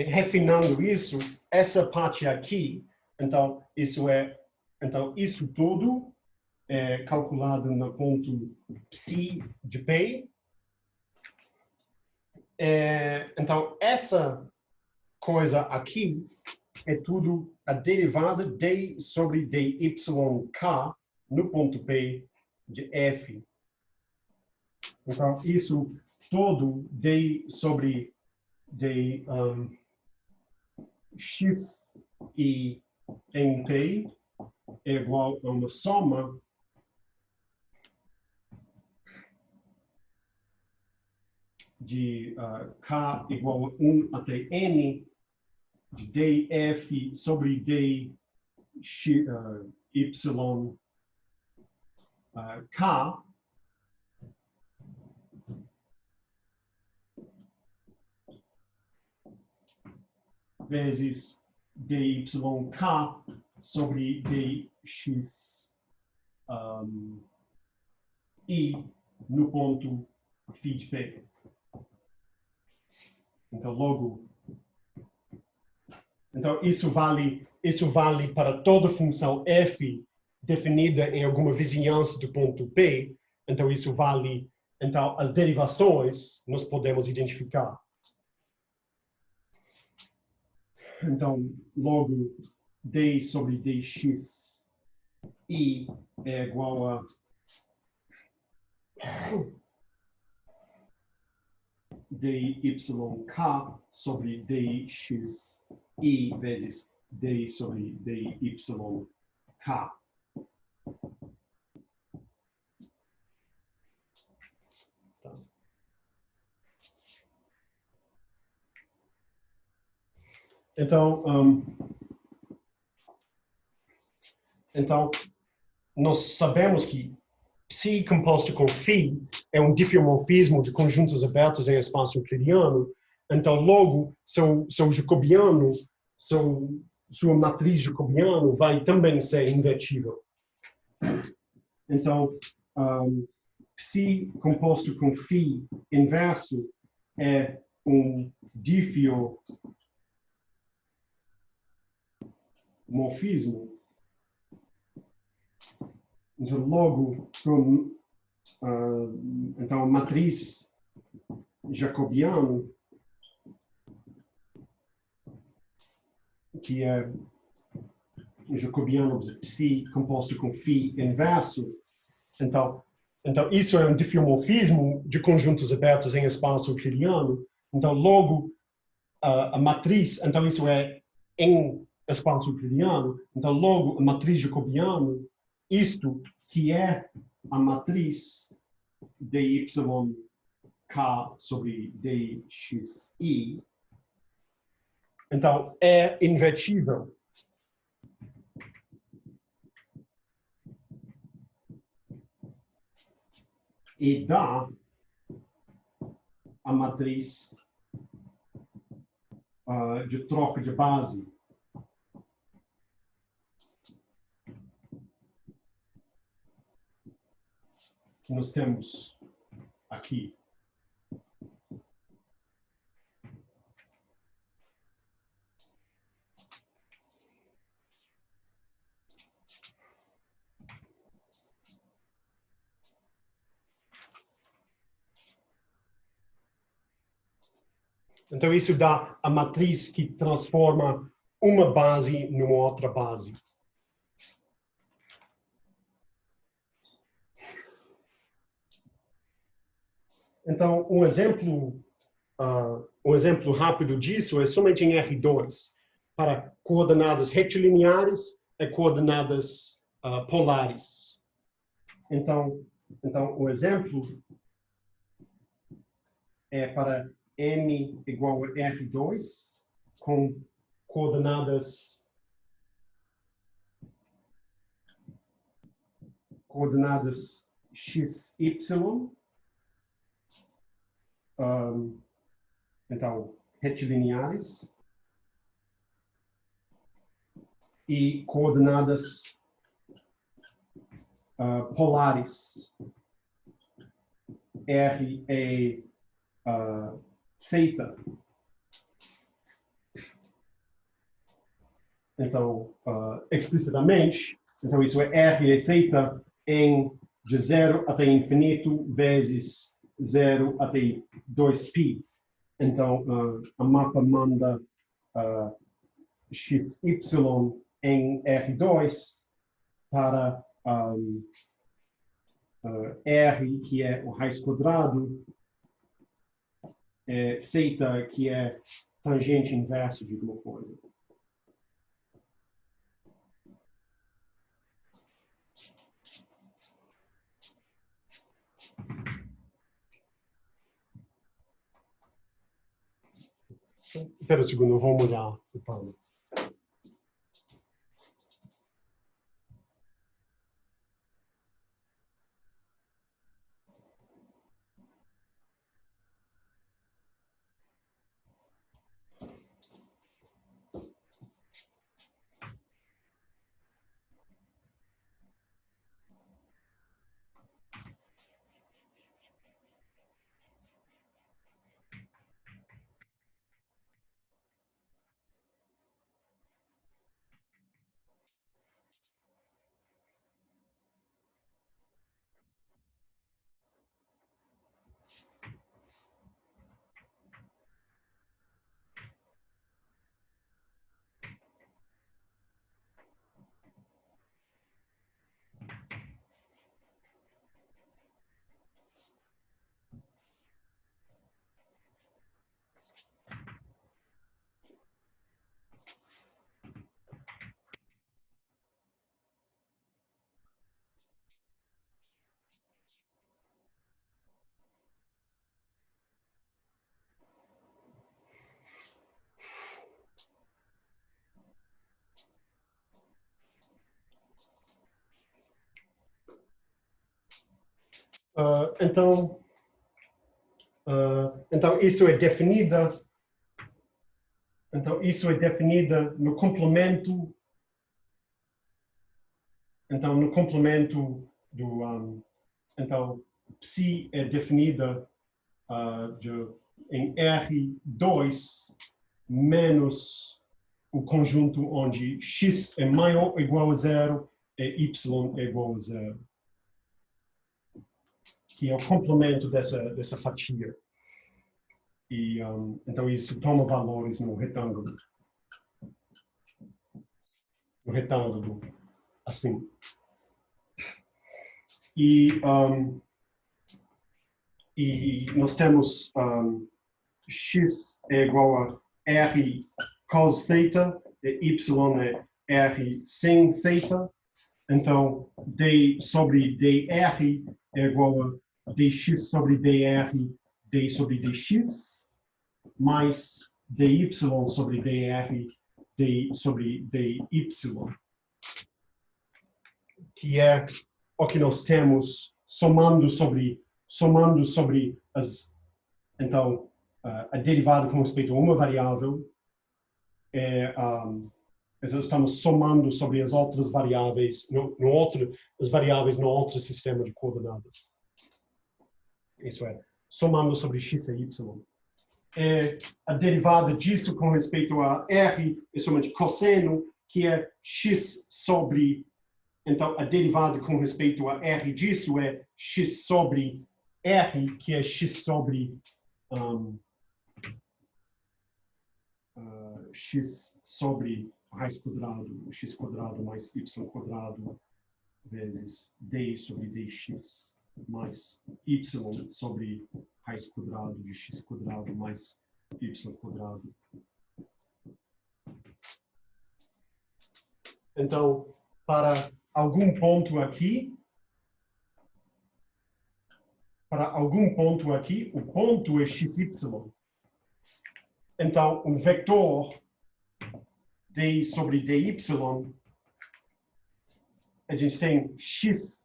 Refinando isso, essa parte aqui, então isso tudo é calculado no ponto psi de P. Então, essa coisa aqui é tudo a derivada d sobre dyk no ponto P de F. Então, isso todo d sobre d x e em P é igual a uma soma de k igual a 1 até n de df sobre d y k vezes dyk sobre dx i no ponto φ de P. Então, isso vale para toda função f definida em alguma vizinhança do ponto P. Então, isso vale. Então, as derivações nós podemos identificar. Então, logo, d sobre dx i é igual a dyk sobre dx i vezes d sobre dyk. Então, nós sabemos que psi composto com φ é um diffeomorfismo de conjuntos abertos em espaço euclidiano. Então, logo, seu jacobiano, sua matriz jacobiana vai também ser invertível. Então, psi composto com φ inverso é um diffeomorfismo. Então, logo, então a matriz jacobiana, que é jacobiano de psi composto com φ inverso, então isso é um diffeomorfismo de conjuntos abertos em espaço euclidiano. Então, logo, a matriz, então isso é em espaço euclidiano. Então, logo, a matriz jacobiana, isto que é a matriz dyk sobre dxi, então é invertível. E dá a matriz de troca de base. Que nós temos aqui. Então, isso dá a matriz que transforma uma base numa outra base. Então, um exemplo rápido disso é somente em R2, para coordenadas retilineares e coordenadas polares. Então, o exemplo é para M igual a R2, com coordenadas x, y. Então, retilineares. E coordenadas polares. R é θ. Então, explicitamente, então isso é R é θ de 0 até infinito vezes 0 até 2π. Então, a mapa manda xy em R2 para R, que é o raiz quadrado, θ, que é tangente inverso de alguma coisa. Espera um segundo, eu vou molhar o pano. Então isso é definida. Então isso é definida no complemento. Então no complemento do então psi é definida em R2 menos o conjunto onde x é maior ou igual a 0 e y é igual a 0. Que é o complemento dessa fatia. E, então, isso toma valores no retângulo. No retângulo, assim. E nós temos x é igual a r cos θ, e y é r sin θ. Então, d sobre dr é igual a dx sobre dr, d sobre dx, mais dy sobre dr, d sobre dy, que é o que nós temos somando sobre então, a derivada com respeito a uma variável, estamos somando sobre as outras variáveis, as variáveis no outro sistema de coordenadas. Isso é, somando sobre x e y. A derivada disso com respeito a r é somente cosseno, que é x sobre... Então, a derivada com respeito a r disso é x sobre r, que é x sobre x sobre raiz quadrado, x quadrado mais y quadrado vezes d sobre dx mais y sobre raiz quadrado de x quadrado mais y quadrado. Então, para algum ponto aqui, o ponto é xy. Então, o vetor d sobre dy, a gente tem x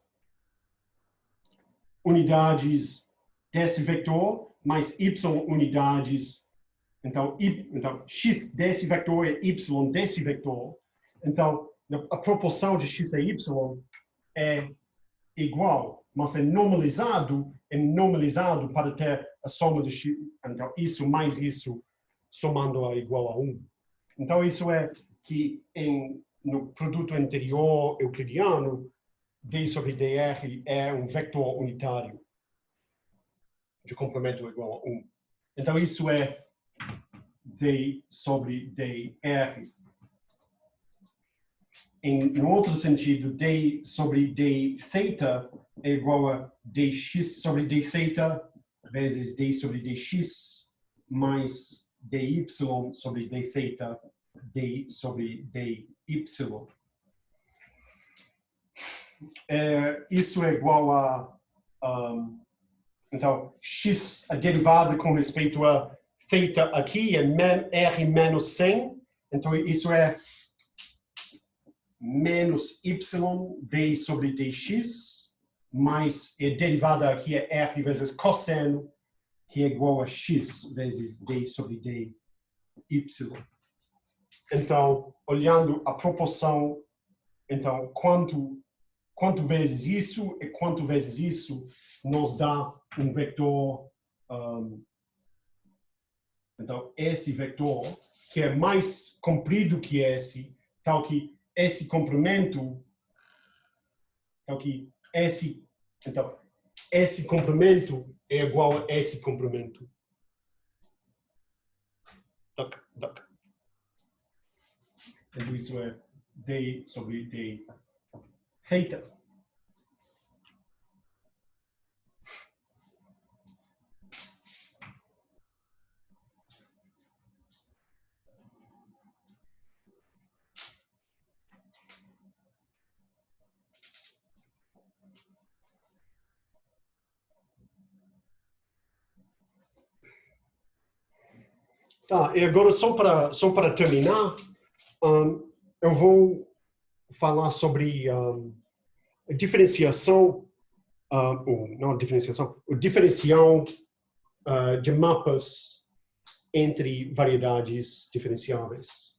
unidades desse vetor mais y unidades. Então, x desse vetor é y desse vetor. Então, a proporção de x a y é igual, mas é normalizado para ter a soma de x. Então, isso mais isso, somando a igual a 1. Então, isso é que no produto interior euclidiano, d sobre dr é um vetor unitário de complemento igual a 1. Então, isso é d sobre dr. Em outro sentido, d sobre d θ é igual a dx sobre d θ vezes d sobre dx mais dy sobre dθ, d sobre dy. Isso é igual a... então, x, a derivada com respeito a θ aqui é r menos 100. Então, isso é menos y d sobre dx, mais a derivada aqui é r vezes cosseno, que é igual a x vezes d sobre dy. Então, olhando a proporção, então, quanto vezes isso e quanto vezes isso nos dá um vetor, então, esse vetor, que é mais comprido que esse, tal que esse comprimento, esse comprimento é igual a esse comprimento. Então, isso é d sobre d θ. Tá, e agora só para terminar, eu vou falar sobre a diferenciação, não a diferenciação, o diferencial de mapas entre variedades diferenciáveis.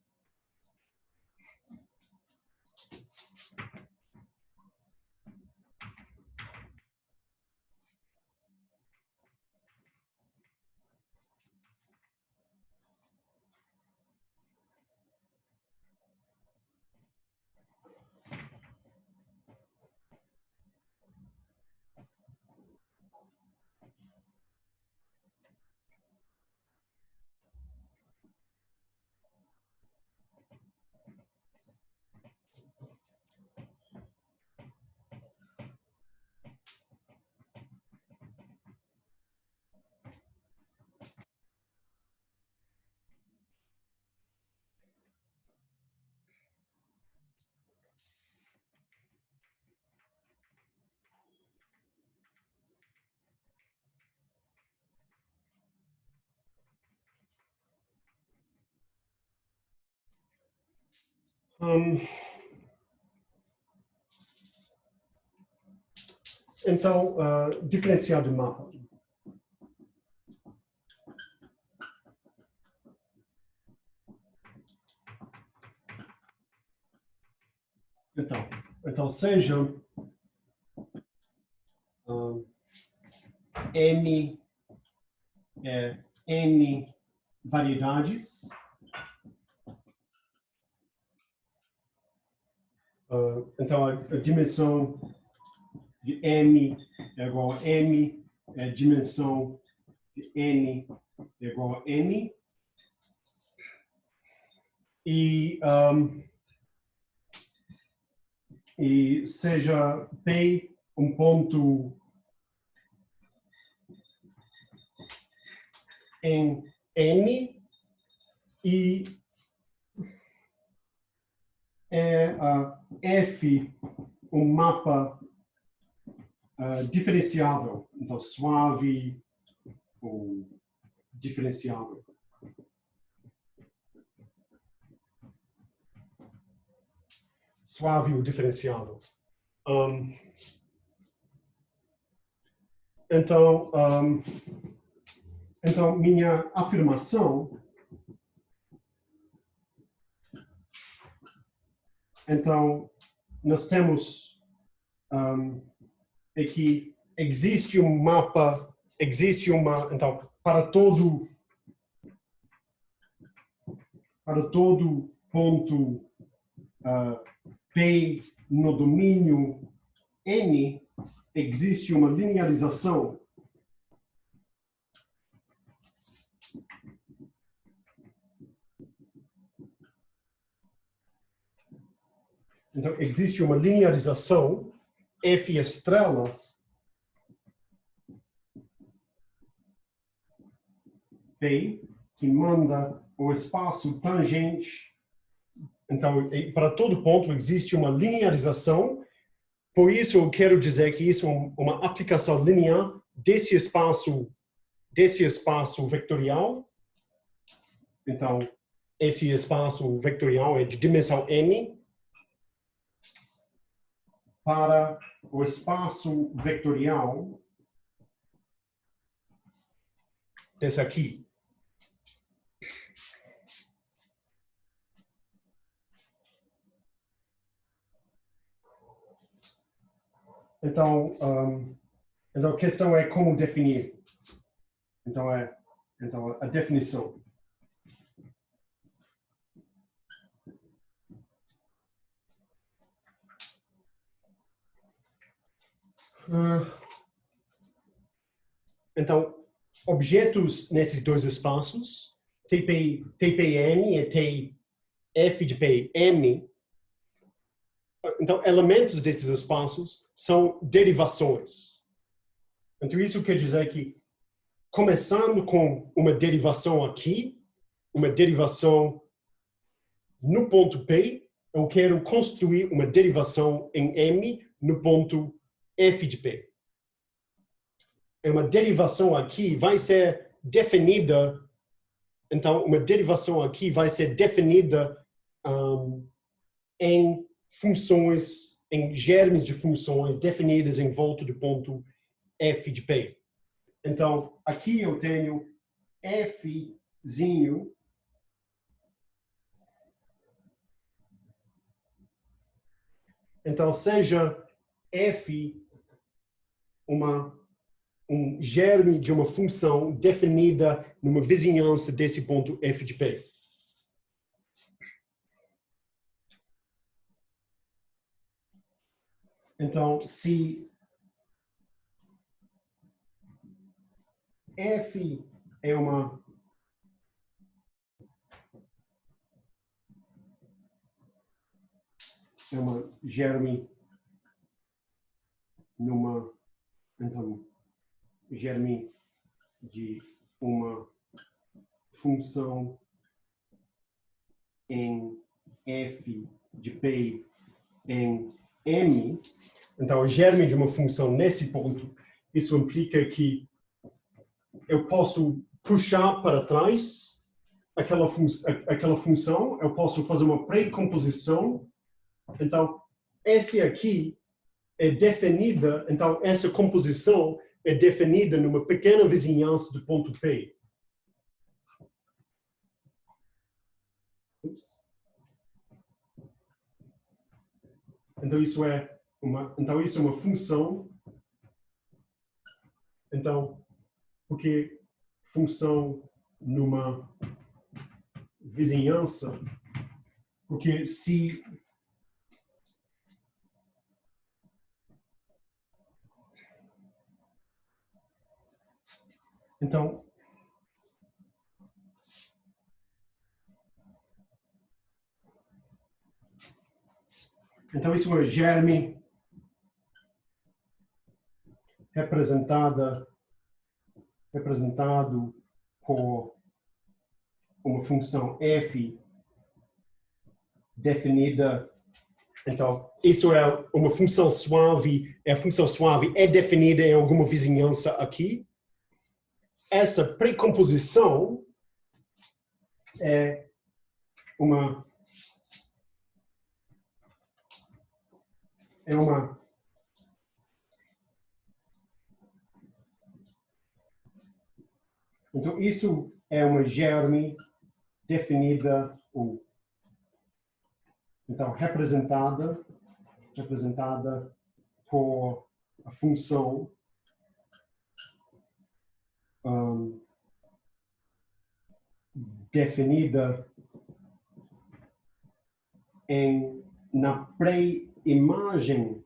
Então, diferencial de mapa. Então sejam N variedades. Então, a dimensão de M é igual a M, a dimensão de N é igual a N. e seja P um ponto em N e F um mapa diferenciável, então suave ou diferenciável. Suave ou diferenciável. Então, minha afirmação, então, nós temos que existe um mapa, então, para todo ponto P no domínio N, existe uma linearização então, existe uma linearização F estrela P que manda o espaço tangente. Então, para todo ponto existe uma linearização. Por isso, eu quero dizer que isso é uma aplicação linear desse espaço vetorial. Então, esse espaço vetorial é de dimensão n para o espaço vetorial desse aqui. Então, a questão é como definir. Então, a definição. Então, objetos nesses dois espaços, TPN e TF de PM, então, elementos desses espaços são derivações. Então, isso quer dizer que, começando com uma derivação aqui, uma derivação no ponto P, eu quero construir uma derivação em M no ponto F de P. Uma derivação aqui vai ser definida, então, uma derivação aqui vai ser definida em funções, em germes de funções definidas em volta do ponto F de P. Então, aqui eu tenho Fzinho então, seja F um germe de uma função definida numa vizinhança desse ponto F de P. Então, se F é uma germe germe de uma função em F de P em M, então o germe de uma função nesse ponto, isso implica que eu posso puxar para trás aquela função, eu posso fazer uma pré-composição. Então, esse aqui é definida, então essa composição é definida numa pequena vizinhança do ponto P. Então isso é uma função. Então, porque função numa vizinhança, porque se então Então, isso é germe representado por uma função f definida. Então, isso é uma função suave. A função suave é definida em alguma vizinhança aqui. Essa precomposição é uma então isso é uma germe definida ou então representada por a função definida na pré-imagem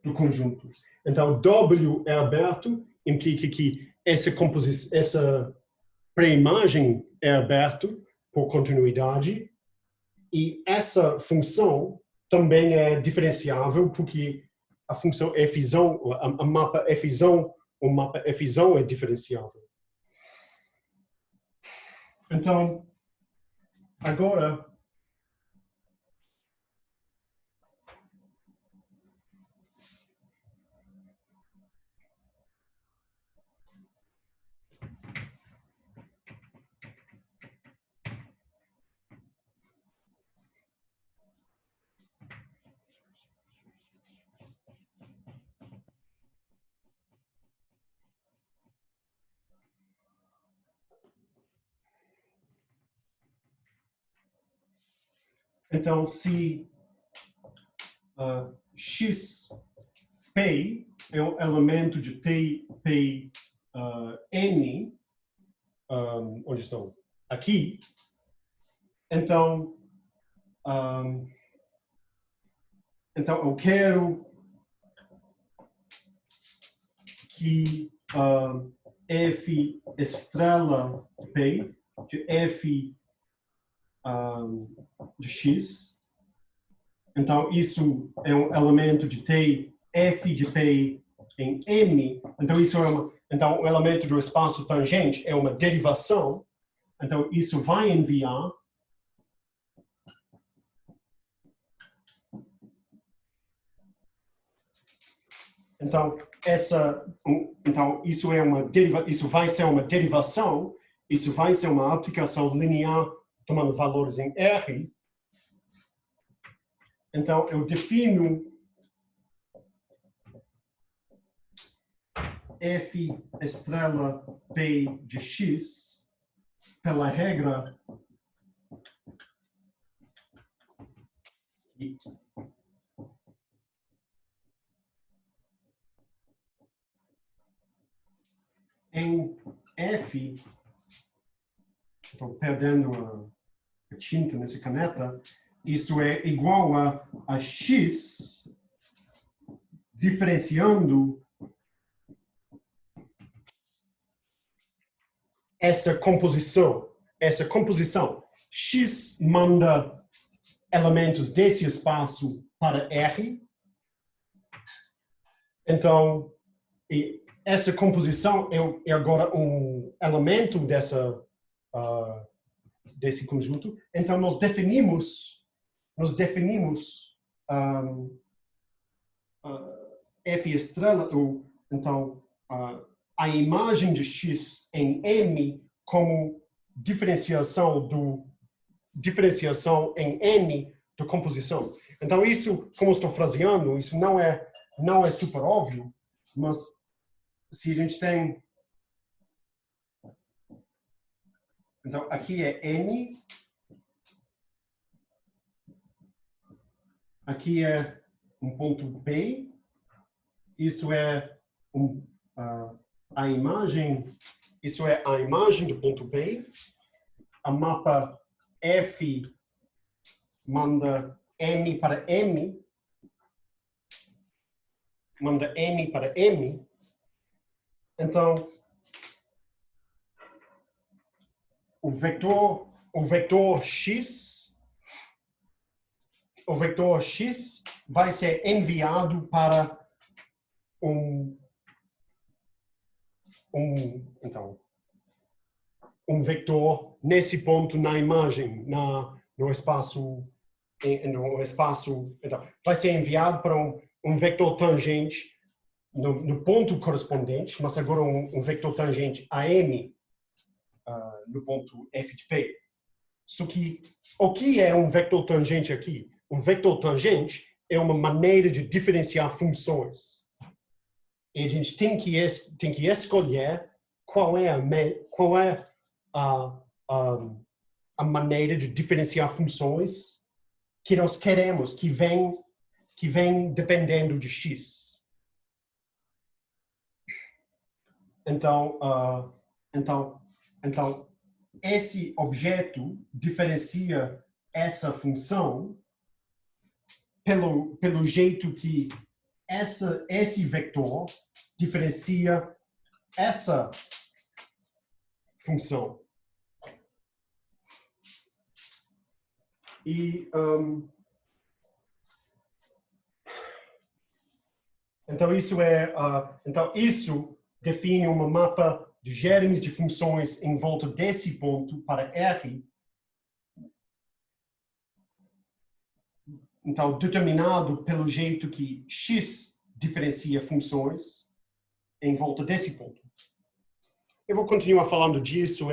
do conjunto. Então, W é aberto, implica que essa pré-imagem é aberta por continuidade, e essa função também é diferenciável, porque a função Fzão, a mapa Fzão, o mapa Fzão é diferenciável. Então, agora, se Xp é um elemento de T, N, onde estão? Aqui. Então, eu quero que F estrela P, de F de X. Então, isso é um elemento de T, F de P em M. Então, isso é um elemento do espaço tangente é uma derivação. Então, isso vai enviar Então, isso vai ser uma derivação, isso vai ser uma aplicação linear tomando valores em R. Então, eu defino F estrela P de X pela regra em F, estou perdendo a tinta nessa caneta, isso é igual a X diferenciando essa composição. X manda elementos desse espaço para R. Então, essa composição é agora um elemento desse conjunto. Então, nós definimos F estrela, ou então a imagem de X em M como diferenciação em N da composição. Então, isso, como estou fraseando, isso não é super óbvio, mas se a gente tem... Então, aqui é N, aqui é um ponto P, isso é a imagem do ponto P, a mapa F manda N para M, então o vetor X o vetor x vai ser enviado para então, um vetor nesse ponto na imagem, no espaço, então, vai ser enviado para um vetor tangente no ponto correspondente, mas agora um vetor tangente AM no ponto f de p. Só que o que é um vetor tangente aqui? Um vetor tangente é uma maneira de diferenciar funções. E a gente tem que escolher qual é a maneira de diferenciar funções que nós queremos, que vem dependendo de x. Então, esse objeto diferencia essa função pelo jeito que esse vetor diferencia essa função. E então isso define um mapa de germes de funções em volta desse ponto para R. Então, determinado pelo jeito que x diferencia funções em volta desse ponto. Eu vou continuar falando disso.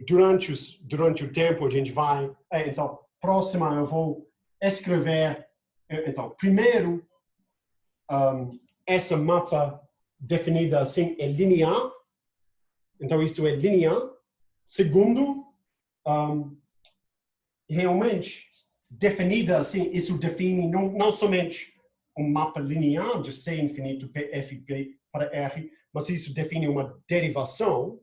Durante o tempo a gente vai... Então, próxima eu vou escrever... Então, primeiro, essa mapa definida assim é linear. Então, isso é linear. Segundo, realmente, definida assim, isso define não somente um mapa linear de C infinito Pfp para R, mas isso define uma derivação.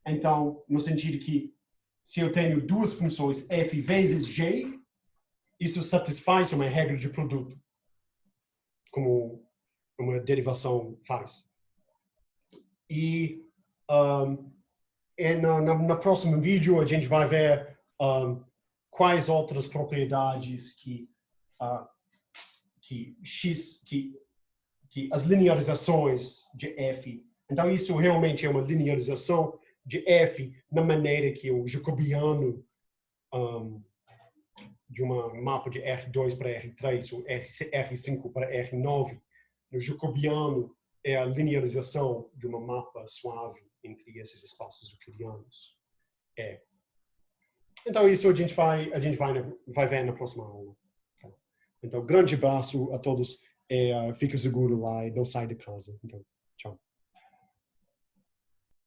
Então, no sentido que, se eu tenho duas funções f vezes g, isso satisfaz uma regra de produto, como uma derivação faz. E no próximo vídeo a gente vai ver quais outras propriedades que as linearizações de f. Então, isso realmente é uma linearização de f na maneira que o jacobiano de uma mapa de R2 para R3 ou R5 para R9, o jacobiano é a linearização de uma mapa suave entre esses espaços euclidianos. Então, isso a gente vai ver na próxima aula. Então, grande abraço a todos. Fica seguro lá e não sai de casa. Então, tchau.